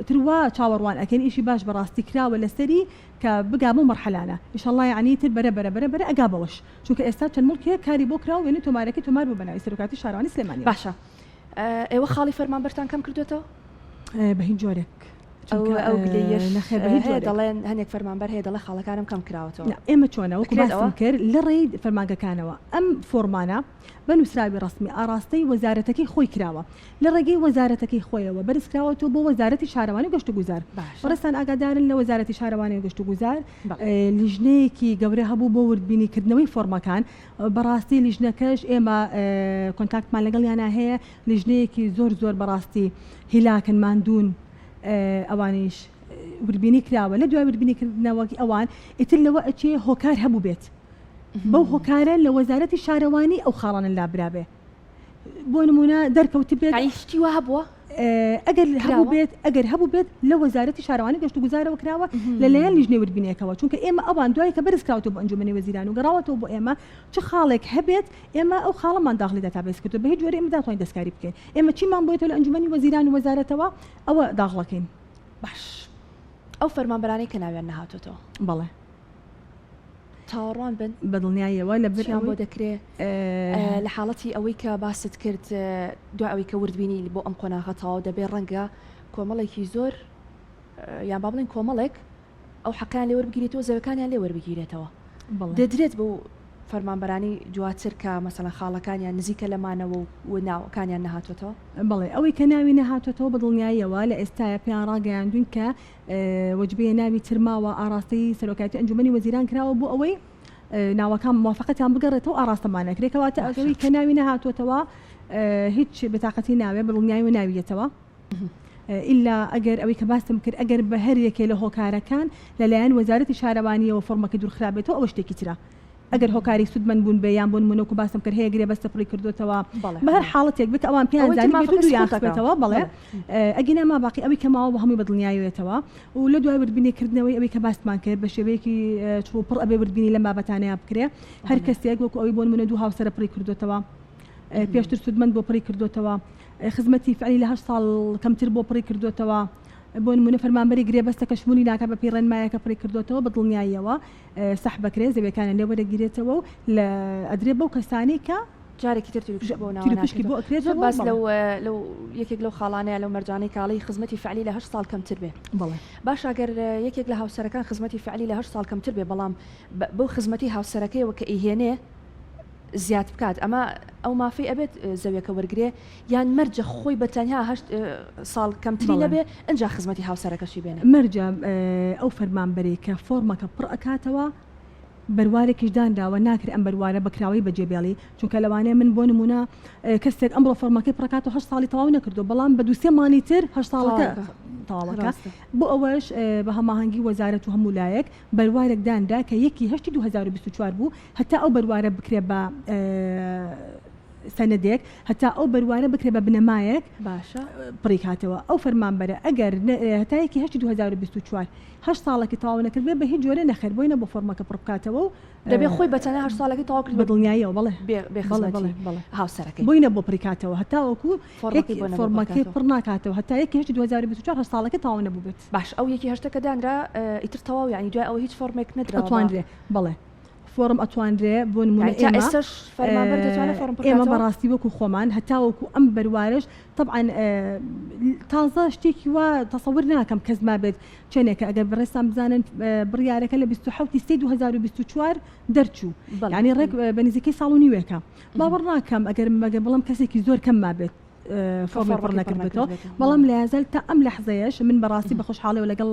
[SPEAKER 2] تروا چاوەڕوان ئەکەن ئیشی باش بەڕاستی کراوە لەسەری کە بگابە مەرحەلانە ئینشەڵڵا یعنی تر بەرە ئەگابەوەش چونکە ئێستا چەند مڵکێ کاری بۆ کراوە وێنێ تۆمارەکەی تۆمار بوو بەناوی سەرۆکایەتی شارەوانی سلێمانی
[SPEAKER 1] باشە ئێوە خاڵی فەرمانبەرتان کەم کردوێتەوە
[SPEAKER 2] بە هیچ جۆرێک
[SPEAKER 1] ئەو گلەیەش
[SPEAKER 2] نەخێر
[SPEAKER 1] هەیە دەڵێن هەندێک فەرمانبەر هەیە دەڵێ خاڵەکانم کەم کراوەتەوە.
[SPEAKER 2] ئێمە چۆنە وەکو باسم کرد لە ڕێی فەرمانگەکانەوە ئەم فۆرمانە بە نووسراوی ڕسمی ئاراستەی وەزارەتەکەی خۆی کراوە لە ڕێگەی وەزارەتەکەی خۆیەوە بەرز کراوەتەوە بۆ وەزارەتی شارەوانی گەشت و گوزار. بەڕێستان ئاگادارن لە وەزارەتی شارەوانی گەشت و گوزار لیژنەیەکی گەورە هەبوو بۆ وردبینیکردنەوەی فۆرمەکان بەڕاستی لیژنەکەش ئێمە کۆنتاکتمان لەگەڵیانە هەیە لیژنەیەکی زۆر بەڕاستی هیلاکن ماندوون ئەوانیش وردبینی کراوە لە دوای وردبینیکردنەوەکی ئەوان ئیتر لەوە ئەچێ هۆکار هەبوو بێت بەو هۆکارە لە وەزارەتی شارەوانی ئەو خاڵانن لابرابێ بۆ نمونە دەرکەوتی بێت
[SPEAKER 1] شتی وە هەبووە
[SPEAKER 2] ئەگەر هەبوو بێت لە وەزارەتی شارەوانی گەشت و گوزارەوە کراوە لەلایەن لیژنەی وردبینیەکەوە چونکە ئێمە ئەوان دوای کە بەرز کراوەتەوە بۆ ئەنجومەنی وەزیران و گەڕاوەتەوە بۆ ئێمە چ خاڵێک هەبێت ئێمە ئەو خاڵەمان داخلی داتابێز کردو بە هیچ جۆرە ئێمە داتوانین دەستکاری بکەین ئێمە چیمان بۆیەوە لە ئەنجومەنی وەزیران و وەزارەتەوە ئەوە داخڵەکەین.
[SPEAKER 1] باش ئەو فەرمانبەرانەی کە ناویان نەهاتۆتەوە
[SPEAKER 2] بەڵێ
[SPEAKER 1] تاوەڕوان بن
[SPEAKER 2] بەدڵنیاییەوە لە
[SPEAKER 1] بریان بۆ دەکرێت لە حاڵەتی ئەوەی کە باست کرد دوای ئەوەی کە وردبینی بۆ ئەم قۆناغەتەوە دەبێت ڕەنگە کۆمەڵێکی زۆر یان با بڵێن کۆمەڵێک ئەو حەقیان لێ وەربگیرێتەوە زەوەکانیان لێ وەربگیرێتەوە دەدرێت بۆ فەرمانبەرانی جواتر کە مەسەڵەن خاڵەکانیان نزیکە لەمانەوە و ناوەکانیان نەهاتوێتەوە.
[SPEAKER 2] بەڵێ ئەوەی کە ناوی نەهاتوێتەوە بەدڵنیاییەوە لە ئێستاە پێیان ڕاگەیاندون کە وەجبەیە ناوی ترماوە ئاراستەی سەرۆکایەتی ئەنجومەنی وەزیران کراوە بۆ ئەوەی ناوەکان موافقەتیان بگەڕێتەوە ئاراستەمانەکرێت کەواتە ئەوەی کە ناوی نەهاتوێتەوە هیچ بتاقەتی ناوێ بەدڵنیایی و ناویەتەوە ئیلا ئەگەر ئەوەی کە باستم کرد ئەگەر بە هەر یەکێ لە هۆکارەکان لەلایەن وەزارەتی شارەوانیەوە فۆرمەکە دوورخرابێتەوە ئەوە شتێکی ترە ئەگەر هۆکاری سودمەند بوون بە یان بۆن منەوەکو باستم کرد هەیە گرێ بەستە پڕی کردوتەوە بە هەر حاڵەتێک بێت ئەوان پێیان زانی بێت و دویان خبێتەوە بڵێ ئەگەنا ما باقی ئەوەی کەماوە بە هەمووی بەدڵنیایەوێتەوە و لە دوای وردبینیکردنەوەی ئەوەی کە باستمان کرد بە شێوەیەکی چوو پڕ ئەبێ وردبینی لەم بابەتانەیە بکرێ هەر کەسێک وەکو ئەوەی بۆن منە دوو هاوسەرە پڕی کردوتەوە پێشتر سودمەند بۆ پڕی کردوتەوە خزمەتی فعلی لە 8 ساڵ کەمتر بۆ پڕی کردوتەوە بۆ نمونە فەرمانبەری گرێ بەستە کە شمولی ناکە بە پەیڕێنمایەکە پڕی کردوتەوە بەدڵنیاییەوە سەح بکرێ زەویەکانە لێ وەرەگیرێتەوە و لە ئەدرێ بەو کەسانی کە
[SPEAKER 1] جارێکی تر تریپشکی
[SPEAKER 2] بۆ ئەکرێت
[SPEAKER 1] باس لەو یەکێک لەو خاڵانەیە لەو مەرجانەی کاڵی خزمەتی فعلی لە 8 ساڵ کەمتر بێ باش ئەگەر یەکێک لە هاوسەرەکان خزمەتی فعلی لە 8 ساڵ کەمتر بێ بەڵام بەو خزمەتی هاوسەرەکەیەوە کە ئیهێنێ زیاد بکات ئەمە ئەو مافی ئەبێت زەویەکە وەرگێ یان مەرجە خۆی بە تەنها 8 ساڵ کەمتری لەبێ ئەنج خزمەتی هاوسەرەکەشی بێنە
[SPEAKER 2] مەرجە ئەو فەرمانبەری کە فۆرمەکە پڕ ئەکاتەوە بەروارێکیش دانراوە ناکرێت ئەم بەروارە بەکراوی بەجێبێڵی چونکە لەوانەیە من بۆ نمونە کەسێک ئەمڕۆ فۆرمەکەی پڕکات و 8 ساڵی تەواو نەکردو بەڵام بە 2 مانگی تر 8 ساڵەکە تاواڵەکە بۆ ئەوەش بە هەماهەنگی وەزارەت و هەموو لایەک بەروارێک دانرا کە یەکی 8 2024 بوو هەتا ئەو بەروارە بکرێ بە سەنەدێک هەتا ئەو بەروارە بکرێ بە بنەمایەک
[SPEAKER 1] باشە
[SPEAKER 2] پڕیکاتەوە ئەو فەرمانبەرە ئەگەر هەتایەکی 8 2024 8 ساڵێکی تەواو نەکرد بێ بە هیچ جۆرە نەخێر بۆینە بۆ فۆرمەکە پڕ بکاتەوە و
[SPEAKER 1] دەبێ خۆی بەتەنها 8 ساڵێکی تەواو کرد
[SPEAKER 2] بەدڵنیاییەوە بڵێ
[SPEAKER 1] هاوسەرەکەی
[SPEAKER 2] بۆینە بۆ پڕیکاتەوە هەتا وەکو فۆرمەکەی پڕ ناکاتەوە هەتا یەکی 8 2024 8 ساڵەکە تەواو نەبوو بێت
[SPEAKER 1] باش ئەو یەکی هەشتەکە دانرا ئیتر تەواو یعنی دوای ئەو هیچ فۆرمێک نەدرا
[SPEAKER 2] ئەتوانرێ بڵێ فۆرم ئەتوانرێ بۆ نمونە ئێمە بەڕاستی وەکو خۆمان هەتا وەکو ئەم بەروارش طبعاً تازە شتێکی وا تەسەور ناکەم کەس ما بێت چێنێکە ئەگەر بەڕێستان بزانن بڕیارەکە لە 27 2024 دەرچوو یعنی ڕێک بە نزیکەی ساڵ و نیوێکە باوەڕ ناکەم ئەگەر مەگە بەڵام کەسێکی زۆر کەم ما بێت فۆرمی پڕ نەکردێتەوە بەڵام لە یازەل تا ئەم لەحزەیەش من بەڕاستی بە خۆشحاڵیەوە لەگەڵ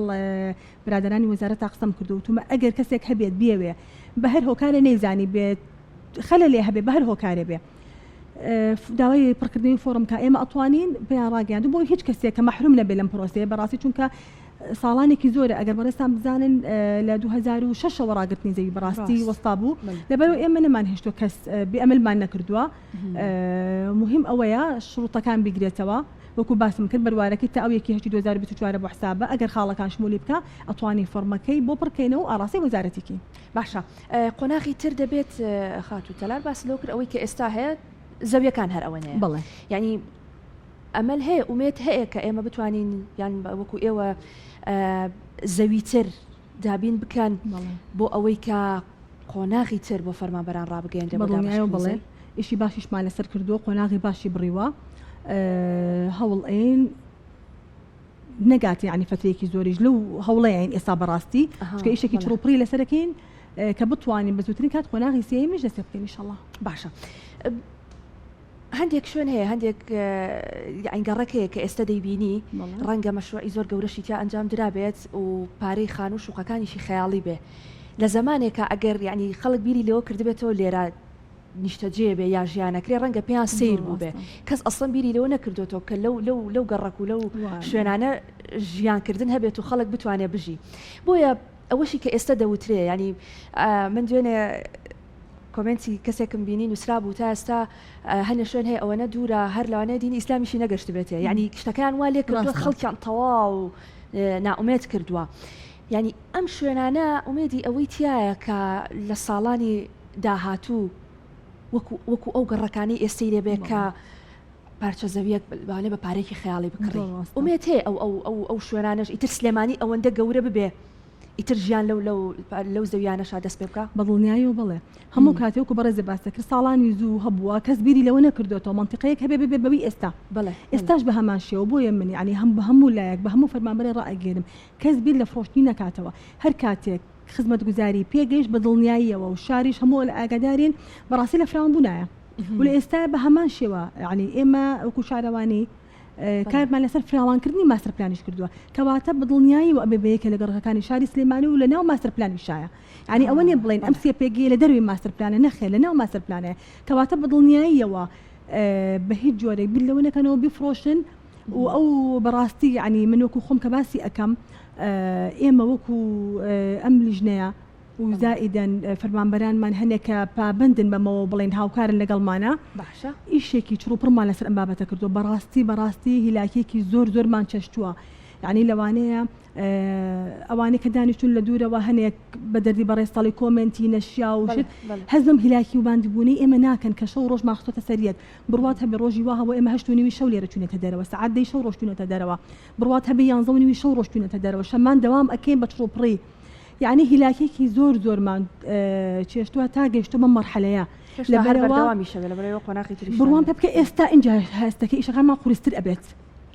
[SPEAKER 2] برادرانی وەزارەت قسەم کردوتومە ئەگەر کەسێک هەبێت بێوێ بە هەر هۆکارە نەیزانی بێت خەلە لێ هەبێ بە هەر هۆکارێ بێ داوای پڕکردنی فۆرم کە ئێمە ئەتوانین پێیان ڕاگەیاند بۆ هیچ کەسێک کە مەحروم نەبێت لەم پرۆسەیە بەڕاستی چونکە ساڵانێکی زۆرە ئەگەر بەڕێستان بزانن لە 2006 ڕاگررتنی زەوی بەڕاستی وەستا بوو لەبەرەوە ئێمە نەمان هێشتۆ کەس بێئەملمان نەکردووە مهم ئەوەیە شروطەکان بیگرێتەوە وەکو باسم کرد بەروارەکەی تا ئەو یەکی 2024 بۆ حسابە ئەگەر خاڵەکان شمولی بکە ئەتوانی فۆرمەکەی بۆ پڕکەینەوە ئاڕاستی وەزارەتێکی
[SPEAKER 1] باشە قۆناغی تر دەبێت خاتو تەلار باس لەو کرد ئەوەی کە ئێستا هەیە زەویەکان هەر ئەوەنەیە
[SPEAKER 2] بڵێ
[SPEAKER 1] یعنی ئەمەل هەیە ئومێت هەیە کە ئێمە بتوانین یان وەکو ئێوە زەویتر دابین بکەن بۆ ئەوەی کە قۆناغی تر بۆ فەرمانبەران ڕابگەیەندە
[SPEAKER 2] بڵێ ئیشی باشیشمان لەسەر کردووە قۆناغی باشی بڕیوە هەوڵ ئین نەگات یعنی فترێکی زۆریش لەو هەوڵەیەین ئێستا بەڕاستی چکە ئیشێکی چڕوپڕی لەسەرەکەین کە بتوانین بە زووترین کات قۆناغی سێمیش دەست پێ بکەین ئینشەڵڵا.
[SPEAKER 1] باشە. هەندێک شوێن هەیە هەندێک ئەنگەڕەکەیە کە ئێستا دەیبینی ڕەنگە مەشروعی زۆر گەورەشی تیا ئەنجام درابێت و پارەی خان و شوقەکانیشی خەیاڵی بێ لە زمانێکە ئەگەر یعنی خەڵک بیری لەوە کردبێتەوە لێرە نیشتەجێ بێ یا ژیانەکرێ ڕەنگە پێیان سیر بوو بێ کەس ئەسڵەن بیری لەوە نەکردوێتەوە کە لەو گەڕک و لەو شوێنانە ژیانکردن هەبێت و خەڵک بتوانێت بژی بۆیە ئەوەشی کە ئێستا دەوترێ ینی من دوێنێ کۆمنتی کەسێکم بینی نووسرا بوو تا ئێستا هەنە شوێن هەیە ئەوەنە دوورە هەر لەوانەیە دینی ئیسلامیشی نەگەشت بێتێ ینی شتەکان وا لێ کردووە خەڵکیان تەواو نائومێت کردووە ینی ئەم شوێنانە ئومێدی ئەوەی تایە کە لە ساڵانی داهاتوو وەکو ئەو گەڕەکانی ئێستەی دەبێ کە پارچە زەویەک بە پارێکی خەیاڵی بکڕی ئومێت هەیە ئەو شوێنانەش ئیتر سلێمانی ئەوەندە گەورە ببێ ئیتر ژیان لەو زەویانەشا دەست پێ بکە
[SPEAKER 2] بەڵڵنیایی و بڵێ هەموو کاتێک و بەڕێزە باسەکرد ساڵانی زوو هەبووە کەس بیری لەوە نەکردوێتەوە منتیقەیەک هەبێ ببێ بەوی ئێستا
[SPEAKER 1] بڵێ
[SPEAKER 2] ئێستاش بە هەمان شێوە بۆیە من ینی هەم بە هەموو لایەک بە هەموو فەرمانبەرێ ڕائگەێنم کەس بیر لە فرۆشتنی نەکاتەوە هەر کاتێک خزمەت گوزاری پێگەیشت بە دڵنیاییەوە و شاریش هەموو لە ئاگادارین بەڕاستی لە فراوان بوونایە و لە ئێستا بە هەمان شێوە ینی ئێمە وەکو شارەوانی کارمان لەسەر فراوانکردنی ماستر پلانیش کردووە کەواتە بەدڵنیایی و ئەبێ کە لە گەڕەکانی شاری سلێمانی و لە ناو ماستر پلانی شایە ینی ئەوە نیە بڵێن ئەم سێ پێگەی لە دەروی ماستر پلانە نەخێ لە ناو ماستر پلانەیە کەواتە بەدڵنیاییەوە بە هیچ جۆرێک بیر لەوە نەکەنەوە بیفرۆشن و ئەو بەڕاستی ینی من وەکو خۆم کە باسی ئەەکەم ئێمە وەکو ئەم لیژنەیە و زائیدەن فەرمانبەرانمان هەنێکە پابندن بەمەوە بڵێن هاوکارن لەگەڵمانە
[SPEAKER 1] باشە
[SPEAKER 2] ئیشێکی چڕوپڕمان لەسەر ئەم بابەتە کردو بەڕاستی هیلاکێکی زۆرمان چەشتووە یعنی لەوانەیە ئەوانەی کە دانیشتون لە دوورەوە هەنێک بە دەردی بەڕێستەڵی کۆمنتی نەشیا و شت هەزم هیلاکی و باندبوونی ئێمە ناکەن کە شەو ڕۆژ ماخستۆتە سەریەت بڕوات هەبێ ڕۆژی وهەوە ئێمە 8:30 شەو لێرە چوونێتە دەرەوە سەعات 10 شەو ڕۆژ چوونێتە دەرەوە بڕوات هەبێ 11:30 شەو ڕۆژ چوونێتە دەرەوە شەمان دەوام ئەکەین بە چڕوپڕی یعنی هیلاکێکی زۆرمان چێشتووە تا گەیشتومە مەرحەلەیە بڕوان پێ بکە ئێستا اینجا هەستەکە ئیشەکانمان قورستر ئەبێت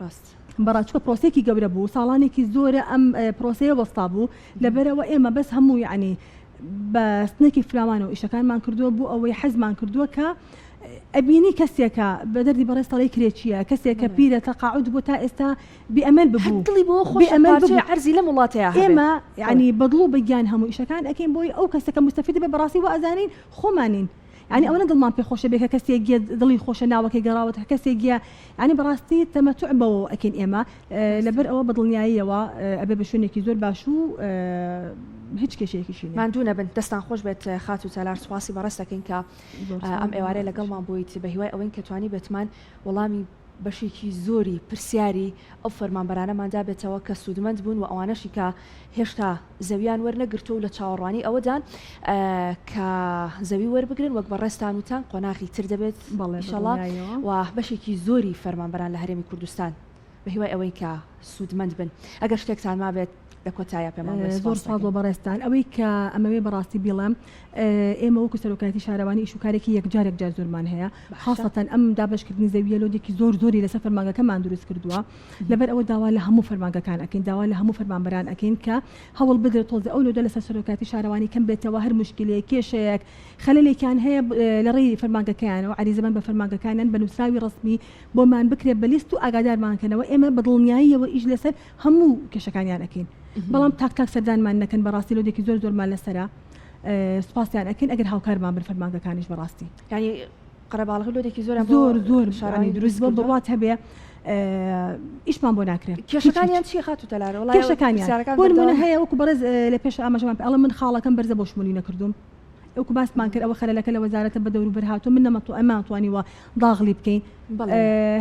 [SPEAKER 1] ڕاست
[SPEAKER 2] بەڕاچوە پرۆسێکی گەورە بوو ساڵانێکی زۆرە ئەم پرۆسەیە وەستا بوو لەبەرەوە ئێمە بەس هەموو یعنی بە سنێکی فراوانەوە ئیشەکانمان کردووە بوو ئەوەی حەزمان کردووە کە ئەبینی کەسێکە بە دەردی بەڕێستەڵی کرێچیە کەسێکە پیرە تەقاعود بوو تا ئێستا بێئەمەل ببوو
[SPEAKER 1] دڵی بۆ خۆشی عەرزی لە وڵاتەیە
[SPEAKER 2] ئێمە یعنی بەدڵ و بەگیان هەموو ئیشەکان ئەکەین بۆی ئەو کەسەکە مستەفید بێ بەڕاستی و ئەزانین خۆمانین ینی ئەوە دڵمان پێ خۆشە بێ کە کەسێک دڵی خۆشە ناوەکەی گەڕاوەت کەسێکە ینی بەڕاستی تەمەتوع بەوە ئەکەین ئێمە لەبەر ئەوە بەدڵنیاییەوە ئەبێ بە شوێنێکی زۆر باش و هیچ کێشەیەکیشی
[SPEAKER 1] ماندوو نەبن دەستان خۆش بێت خات و تەلار سواسی بەڕێز دەکەین کە ئەم ئێوارەیە لەگەڵمان بۆیت بە هیوای ئەوەی کە توانی بێتمان وەڵامی بەشێکی زۆری پرسیاری ئەو فەرمانبەرانەماندا بێتەوە کە سوودمەند بوون و ئەوانەشی کە هێشتا زەویان وەرنەگرتو و لە چاوەڕوانی ئەوەدان کە زەوی وەربگرن وەک بەڕێستان وتان قۆناغی تر دەبێت ئینشەڵڵا و بەشێکی زۆری فەرمانبەران لە هەرێمی کوردستان بە هیوای ئەوەی کە سوودمەند بن ئەگەر شتێکتان ما بێت لە کۆتایە پێمان
[SPEAKER 2] زۆر ساڵ بۆ بەڕێستان ئەوەی کە ئەمەوێ بەڕاستی بیڵم ئێمە وەکو سەرۆکایەتی شارەوانی ئیشوکارێکی یەکجارێک جار زۆرمان هەیە خاصەتەن ئەم دابشکردنی زەویە لۆدێکی زۆری لەسەر فەرمانگەکەمان دروست کردووە لەبەر ئەوە داوا لە هەموو فەرمانگەکان ئەکەین داوا لە هەموو فەرمانبەران ئەکەین کە هەوڵ بدرێت تۆزە ئەو لۆدە لەسەر سەرۆکایەتی شارەوانی کەم بێتەوە هەر مشکلەیە کێشەیەک خەلەلێکیان هەیە لە ڕێی فەرمانگەکەیان و عریزەمان بە فەرمانگەکانیان بە نووسراوی ڕسمی بۆمان بکرێت بە لیست و ئاگادارمانکەنەوە ئێمە بەدڵنیاییەوە ئیش لەسەر هەموو کێشەکانیان ئەکەین بەڵام تاک سەردانمان نەکەن بەڕاستی لۆدێکی زۆرمان لەسەرە سپاسیان ئەکەین ئەگەر هاوکارمان بن فەرمانگەکانیش بەڕاستی
[SPEAKER 1] ینی قەرەباڵغ لۆدێکی
[SPEAKER 2] زۆر شارانی دروست بۆ بڕوات هەبێ ئیشمان بۆ ناکرێت
[SPEAKER 1] کێشەکانیان چی خات و تەلارە وڵای
[SPEAKER 2] کێشەکانیان بۆ نمونە هەیە وەکو بەڕێز لە پێش ئاماژەمان ئەڵە من خاڵەکەم بەرزە بۆ شمولی نەکردوم ئەوکو باسمان کرد ئەوە خەلەلەکە لە وەزارەتە بە دەور و بەرهاتوو من ئەمانتوانیوە داغڵی بکەین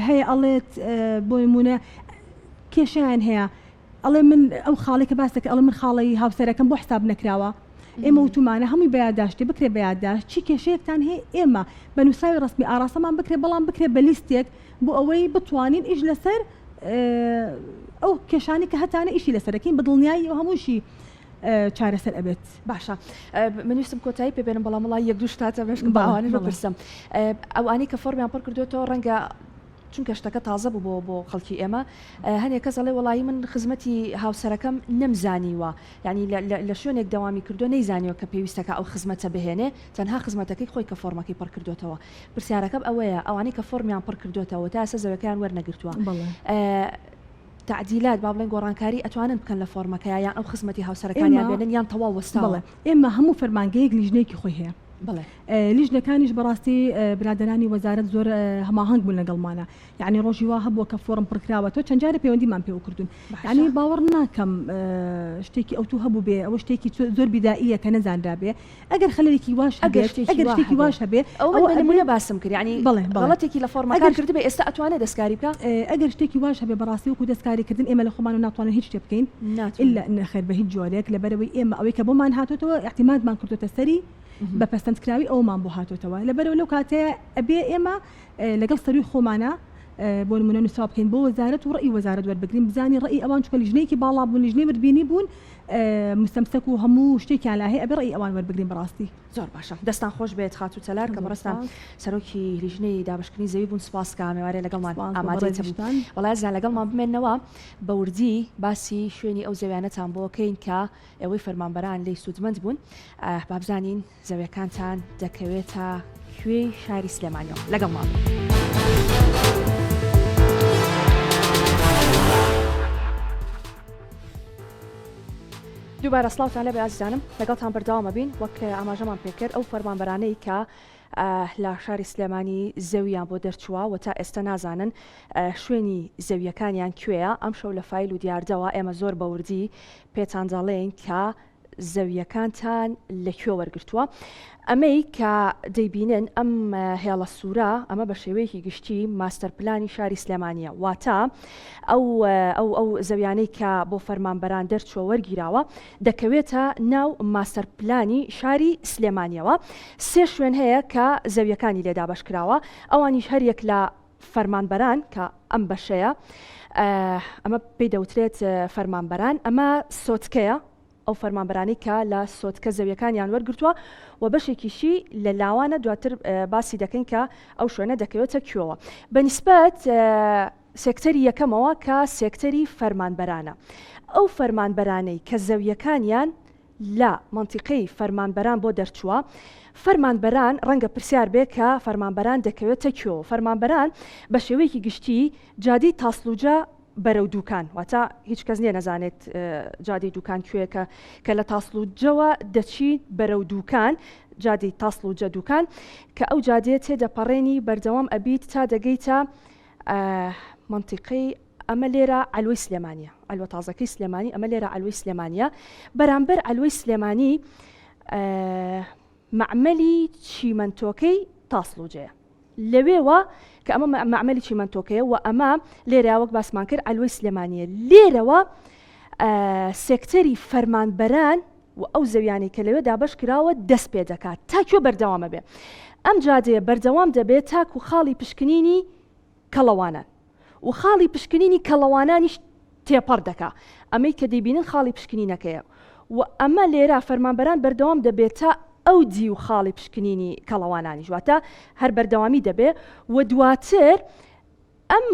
[SPEAKER 2] هەیە ئەڵێت بۆ نمونە کێشیان هەیە ئەڵێ من ئەو خاڵێکە باسەکە ئەڵێ من خاڵی هاوسەرەکەم بۆ حساب نەکراوە ئێمە وتمانە هەمووی بەیاداشتی بکرێ بەیاداشت چی کێشەیەکتان هەیە ئێمە بە نووسراوی ڕسمی ئاراسەمان بکرێ بەڵام بکرێ بە لیستێک بۆ ئەوەی بتوانین ئیش لەسەر ئەو کێشانی کە هەتانە ئیشی لەسەرەکەین بەدڵنیایی و هەمووشی چارەسەر ئەبێت
[SPEAKER 1] باشە منویستم کۆتایی پێبێنم بەڵام وڵای یەک دوو شتاتە بەشکم باوانە بپرسم ئەوانی کە فۆرمیان پڕ کردوێتەوە ڕەنگە چونکە شتەکە تازە بوو بۆ خەڵکی ئێمە هەنێک کەس دەڵێ وەڵی من خزمەتی هاوسەرەکەم نەمزانیوە یعنی لە شوێنێک داوامی کردو نەیزانیوە کە پێویستەکە ئەو خزمەتە بهێنێ تەنها خزمەتەکەی خۆی کە فۆرمەکەی پڕ کردوتەوە پرسیارەکەم ئەوەیە ئەوانەی کە فۆرمیان پڕ کردوتەوە تا ئێستا زەویەکەیان وەرنەگرتووە تعدیلات با بڵێن گۆڕانکاری ئەتوانن بکەن لە فۆرمەکەیان یان ئەو خزمەتی هاوسەرەکانیان بێنن یان تەواو وەستاوە
[SPEAKER 2] ئێمە هەموو فەرمانگەیەک لیژنەیەکی خۆی هەیە
[SPEAKER 1] لیژنەکانیش
[SPEAKER 2] بەڕاستی برادرانی وەزارەت زۆر هەماهەنگ بوون لەگەڵمانە یعنی ڕۆژی وا هەبووە کە فۆرم پڕکراوە تۆ چەند جارە پەیوەندیمان پێ کردوون یعنی باوەڕ ناکەم شتێکی ئەوتو هەبوو بێ ئەوە شتێکی زۆر بیدائیە کە نەزانرا بێ ئەگەر خەلەلێکی واش ئەگەر شتێکی واش هەبێ
[SPEAKER 1] ئەوە نمونە باسم کرد یعنی غەڵەتێکی لە فۆرمەکان کرد بێ ئێستا ئەتوانێت دەستکاری بکە
[SPEAKER 2] ئەگەر شتێکی واش هەبێ بەڕاستی وەکو دەستکاریکردن ئێمە لە خۆمان ناتوانین هیچ شتێ بکەین ئللا نەخێر بە هیچ جۆرێک لەبەرەوەی ئێمە ئەوەی کە بۆمان هاتوتەوە احتیمادمان کردوتە سەری بە پەسەندکراوی ئەومان بۆ هاتوتەوە لەبەرەوە لەو کاتەیە ئەبێ ئێمە لەگەڵ سەروی خۆمانە بۆ نمونە نووسا بکەین بۆ وەزارەت و ڕێی وەزارەت وەربگرین بزانین ڕێی ئەوان چکە لیژنەیەکی باڵا بوون لیژنەی وەربینی بوون مستەمسەک و هەموو شتێکیان لا هەیە ئەبێ ڕێی ئەوان وەربگرین بەڕاستی
[SPEAKER 1] زۆر باشە دەستان خۆش بێت خات و تەلار کە بەڕستان سەرۆکی لیژنەی دابشکردنی زەوی بوون سپاس کە ئامێوارێ لەگەڵمان ئامادەتان وەڵای زان لەگەڵمان بمێنەوە بە وردی باسی شوێنی ئەو زەویانەتان بۆکەین کە ئەوەی فەرمانبەران لی سوودمەند بوون بابزانین زەویەکانتان دەکەوێتە کوێی شاری سلێمانیەوە لەگەڵمان دووبارە سڵاوتان لەبێ ئازیزانم لەگەڵتان بەردەوامە بین وەک ئاماژەمان پێکرد ئەو فەرمانبەرانەی کە لە شاری سلێمانی زەویان بۆ دەرچووە و تا ئێستا نازانن شوێنی زەویەکانیان کوێیە ئەم شەو لە فایل و دیاردەوە ئێمە زۆر بەوردی پێتان دەڵێن کە زەویەکانتان لەکوێ وەرگرتووە ئەمەی کە دەیبینن ئەم هێڵە سوورە ئەمە بە شێوەیەکی گشتی ماستەر پلانی شاری سلێمانیە واتە ئەو زەویانەی کە بۆ فەرمانبەران دەرچووە وەرگیراوە دەکەوێتە ناو ماستەر پلانی شاری سلێمانیەوە سێ شوێن هەیە کە زەویەکانی لێدا بەشکراوە ئەوانیش هەریەک لە فەرمانبەران کە ئەم بەشەیە ئەمە پێی دەوترێت فەرمانبەران ئەمە سۆتکەیە ئەو فەرمانبەرانی کە لە سۆتکە زەویەکانیان وەرگرتووە و بەشێکیشی لە لاوانە دواتر باسی دەکەین کە ئەو شوێنە دەکەوێتە کوێوە بەنسبەت سێکتەری یەکەمەوە کە سێکتەری فەرمانبەرانە ئەو فەرمانبەرانەی کە زەویەکانیان لە منتیقەی فەرمانبەران بۆ دەرچووە فەرمانبەران ڕەنگە پرسیار بێ کە فەرمانبەران دەکەوێتە کوێوە فەرمانبەران بە شێوەیەکی گشتی جادی تاسلوجە بەرەو دوکان واتە هیچ کەس نییە نەزانێت جادی دوکان کوێیەکە کە لە تاسلوجەوە دەچیت بەرەو دوکان جادی تاسلوجە دوکان کە ئەو جادێت تێدەپەڕێنی بەردەوام ئەبیت تا دەگەیتە منتیقەی ئەمە لێرە ئەلوەی سلێمانیە ئەلوە تازەکەی سلێمانی ئەمە لێرە ئەلوەی سلێمانیە بەرامبەر ئەلوەی سلێمانی معمەلی چیمەنتۆکەی تاسلوجەیە لەوێوە کە ئەمە معمەلی چیمەنتۆکەیە و ئەمە لێرە وەک باسمان کرد ئەلوەی سلێمانیە لێرەوە سێکتەری فەرمانبەران و ئەو زەویانی کە لەوێ دابەش کراوە دەست پێ دەکات تاکوێ بەردەوامە بێ ئەم جادەیە بەردەوام دەبێت تاکو خاڵی پشکنینی کەڵەوانان و خاڵی پشکنینی کەڵەوانانیش تێپەڕ دەکا ئەمەی کە دەیبینن خاڵی پشکنینەکەیە و ئەمە لێرە فەرمانبەران بەردەوام دەبێت تا ئەو دی و خاڵی پشکنینی کەڵەوانانی ژواتە هەر بەردەوامی دەبێ و دواتر ئەم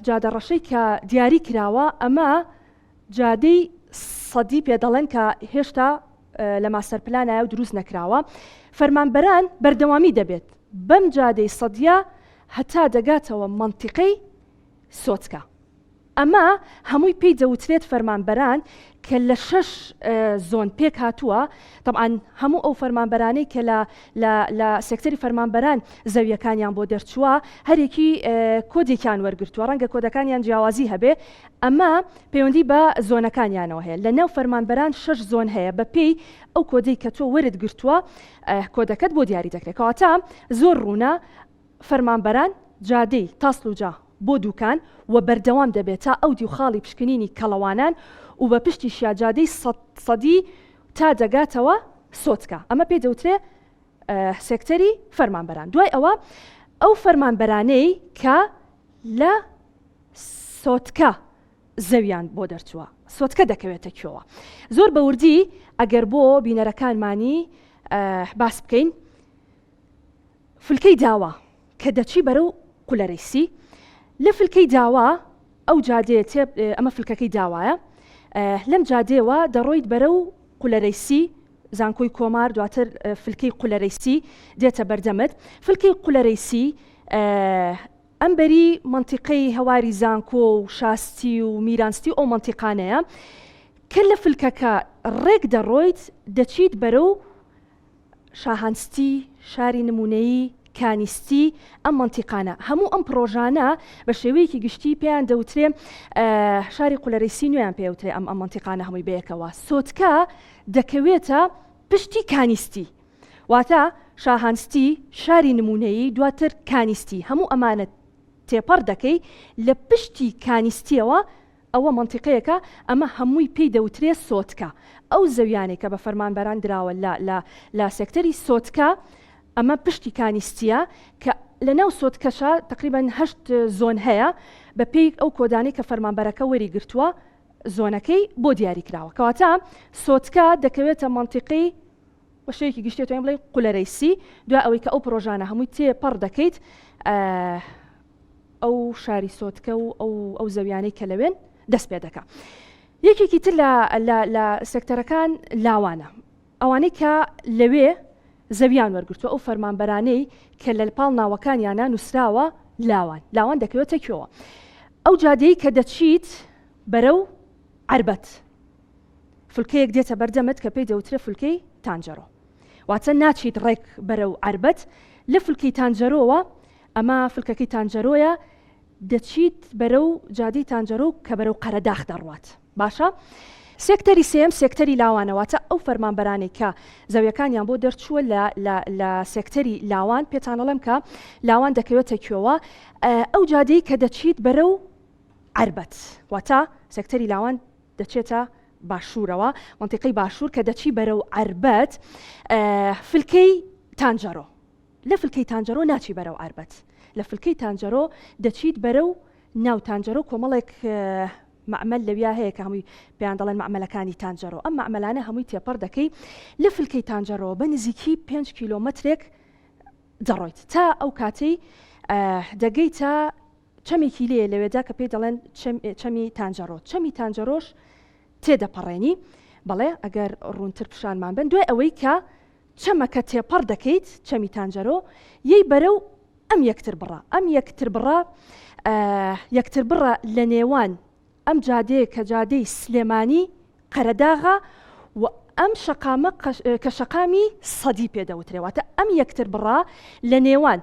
[SPEAKER 1] جادە ڕەشەی کە دیاری کراوە ئەمە جادەی سەدی پێ دەڵێن کە هێشتا لە ماستەر پلانایە و دروست نەکراوە فەرمانبەران بەردەوامی دەبێت بەم جادەی سەدیە هەتا دەگاتەوە منتیقەی سۆتکە ئەمە هەمووی پێی دەوترێت فەرمانبەران کە لە 6 زۆن پێک هاتووە طبعاً هەموو ئەو فەرمانبەرانەی کە لە سێکتەری فەرمانبەران زەویەکانیان بۆ دەرچووە هەرێکی کۆدێکیان وەرگرتووە ڕەنگە کۆدەکانیان جیاوازی هەبێ ئەمە پەیوەندی بە زۆنەکانیانەوە هەیە لە ناو فەرمانبەران 6 زۆن هەیە بە پێی ئەو کۆدەی کە تۆ وەرت گرتووە کۆدەکەت بۆ دیاری دەکرێت کەواتە زۆر ڕوونە فەرمانبەران جادەی تاسلوجە بۆ دوکان و بەردەوام دەبێت تا ئەو دی و خاڵی پشکنینی کەڵەوانان و بە پشتی شیاجادەی سەدی تا دەگاتەوە سۆتکە ئەمە پێی دەوترێ سێکتەری فەرمانبەران دوای ئەوە ئەو فەرمانبەرانەی کە لە سۆتکە زەویان بۆ دەرچووە سۆتکە دەکەوێتە کوێوە زۆر بەوردی ئەگەر بۆ بینەرەکانمانی باس بکەین فولکەی داوە کە دەچی بەرەو قولەرەیسی لە فلکەی داوا ئەو جادێت ئەمە فلکەکەی داوایە لەم جادێوە دەڕۆیت بەرە و قولەرەیسی زانکۆی کۆمار دواتر فلکەی قولەرەیسی دێتە بەردەمت فلکەی قولەرەیسی ئەمبەری منتیقەی هەواری زانکۆ و شاستی و میرانستی ئەو منتیقانەیە کە لە فلکەکە ڕێک دەڕۆیت دەچیت بەرە و شاهانستی شاری نمونەیی کانیستی ئەم منتیقانە هەموو ئەم پرۆژانە بە شێوەیەکی گشتی پێیان دەوترێ شاری قولەرەیسی نوێیان پێوترێ ئەم منتیقانە هەمووی بەیەکەوە سۆتکە دەکەوێتە پشتی کانیستی واتە شاهانستی شاری نمونەیی دواتر کانیستی هەموو ئەمانە تێپەڕ دەکەی لە پشتی کانیستیەوە ئەوە منتیقەیەکە ئەمە هەمووی پێی دەوترێ سۆتکە ئەو زەویانێک کە بە فەرمانبەران دراوە لە سێکتەری سۆتکە ئەمە پشتی کانیستیە کە لە ناو سۆتکەشە تقریبا 8 زۆن هەیە بە پێی ئەو کۆدانی کە فەرمانبەرەکە وەری گرتووە زۆنەکەی بۆ دیاری کراوە کەواتە سۆتکە دەکەوێتە منتیقەی بە شێوەیەکی گشتی توانین بڵێ قولەرەیسی دوای ئەوەی کە ئەو پرۆژانە هەمووی تێپەڕ دەکەیت ئەو شاری سۆتکە و ئەو زەویانەی کە لەوێن دەست پێ دەکات یەکێکی تر لە سێکتەرەکان لاوانە ئەوانەی کە لەوێ زەویان وەرگرتووە ئەو فەرمانبەرانەی کە لە پاڵ ناوەکانیانە نووسراوە لاوان دەکەوێتە کوێوە ئەو جادەی کە دەچیت بەرە و عربەت فلکەیەک دێتە بەردەمت کە پێی دەوترێ فلکەی تانجەرۆ واتە ناچیت ڕێک بەرە و عربەت لە فلکەی تانجەرۆوە ئەمە فلکەکەی تانجەرۆیە دەچیت بەرە و جادەی تانجەرۆ کە بەرە و قەرەداخ دەڕوات باشە سێکتەری سێم سێکتەری لاوانەواتە ئەو فەرمانبەرانێک کە زەویەکانیان بۆ دەرچووە لە سێکتەری لاوان پێتانەڵێم کە لاوان دەکەوێتە کوێوە ئەو جادەی کە دەچیت بەرە و عربەت واتە سێکتەری لاوان دەچێتە باشوورەوە منتیقەی باشوور کە دەچی بەرە و عربەت فلکەی تانجەرۆ لە فلکەی تانجەرۆ ناچی بەرە و عربەت لە فلکەی تانجەرۆ دەچیت بەرە و ناو تانجەرۆ کۆمەڵێک معمەل لەویا هەیە کە هەمووی پێیان دەڵێن معمەلەکانی تانجەرۆ ئەم معمەلانە هەمووی تێپەڕ دەکەی لە فلکەی تانجەرۆ بە نزیکی 5 کیلۆمەترێک دەڕۆیت تا ئەو کاتەی دەگەیت تا چەمێکی لێ لەوێدا کە پێی دەڵێن چەمی تانجەرۆ چەمی تانجەرۆش تێدەپەڕێنی بەڵێ ئەگەر ڕوونتر پیشانمان بن دوای ئەوەی کە چەمەکە تێپەڕ دەکەیت چەمی تانجەرۆ یەی بەرە و ئەم یەکتر بڕە لە نێوان ئەم جادەیە کە جادەی سلێمانی قەرەداغا و ئەم شەقامە کە شەقامی سەدی پێدەوترێواتە ئەم یەکتر بڕە لە نێوان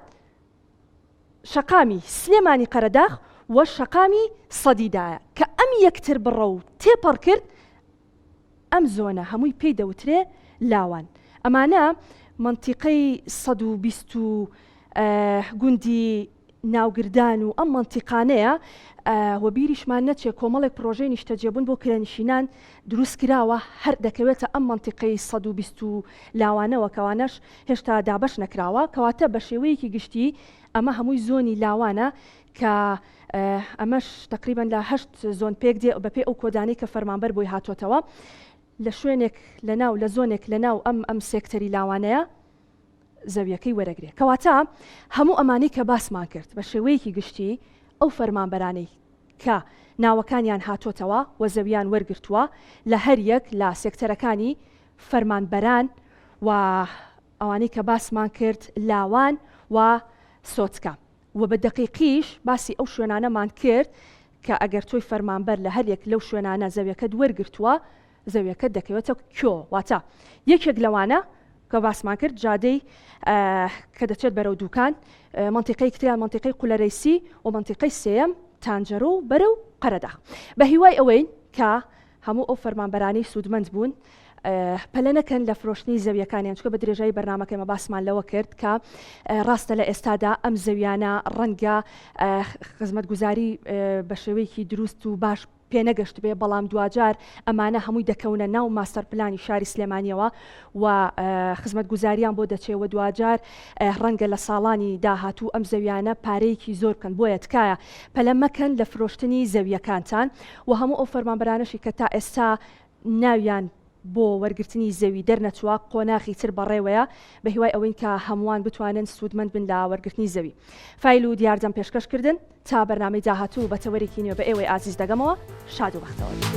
[SPEAKER 1] شەقامی سلێمانی قەرەداغ و شەقامی سەدیدایە کە ئەم یەکتر بڕە و تێپەڕ کرد ئەم زۆنە هەمووی پێی دەوترێ لاوان ئەمانە منتیقەی 120 گوندی ناوگردان و ئەم منتیقانەیە و بیریشمان نەچێ کۆمەڵێک پرۆژەی نیشتەجێبوون بۆ کرێنشینان دروست کراوە هەر دەکەوێتە ئەم منتیقەی 120 لاوانەوە کەوانەش هێشتا دابەش نەکراوە کەواتە بە شێوەیەکی گشتی ئەمە هەمووی زۆنی لاوانە کە ئەمەش تقریبان لە 8 زۆن پێک دێ بەپێ ئەو کۆدانەی کە فەرمانبەر بۆی هاتوۆتەوە لە شوێنێک لە زۆنێک لەناو ئەم سێکتەری لاوانەیە زەویەکەی وەرەگرێ کەواتە هەموو ئەمانەی کە باسمان کرد بە شێوەیەکی گشتی ئەو فەرمانبەرانەی کە ناوەکانیان هاتوۆتەوە و زەویان وەرگرتووە لە هەر یەک لە سێکتەرەکانی فەرمانبەران و ئەوانەی کە باسمان کرد لاوان و سۆتکە و بە دقیقیش باسی ئەو شوێنانەمان کرد کە ئەگەر تۆی فەرمانبەر لە هەر یەک لەو شوێنانە زەویەکەت وەرگرتووە زەویەکەت دەکەوێتە کۆ واتە یەکێک لەوانە کە باسمان کرد جادەی کە دەچێت بەرەو دووکان منتیقەی کتیان منتیقەی قولەرەیسی و منتیقەی سێم تانجەرۆ و بەرەو قەرەداغ بە هیوای ئەوەی کە هەموو ئەو فەرمانبەرانەی سوودمەند بوون پەلە نەکەن لە فرۆشتنی زەویەکانیان چکە بە درێژایی بەرنامەکەمە باسمان لەوە کرد کە ڕاستە لە ئێستادا ئەم زەویانە ڕەنگە خزمەتگوزاری بە شێوەیەکی دروست و باش پێنەگەشت بێ بەڵام دوجار ئەمانە هەمووی دەکەونە ناو ماستەر پلانی شاری سلێمانیەوە و خزمەتگوزاریان بۆ دەچێەوە دوجار ڕەنگە لە ساڵانی داهاتوو ئەم زەویانە پارەیەکی زۆر بکەن بۆیە تکایە پەلە مەکەن لە فرۆشتنی زەویەکانتان و هەموو ئەو فەرمانبەرانەشی کە تا ئێستا ناویان بۆ وەرگرتنی زەوی دەرنەچووە قۆناغی تر بەڕێوەیە بە هیوای ئەوەی کە هەمووان بتوانن سوودمەند بن لە وەرگرتنی زەوی. فایل و دیاردەم پێشکەشکردن تا بەرنامەی داهاتوو بە تەوەرێکی نوێ بە ئێوەی ئازیز دەگەمەوە شاد و بەختەوە.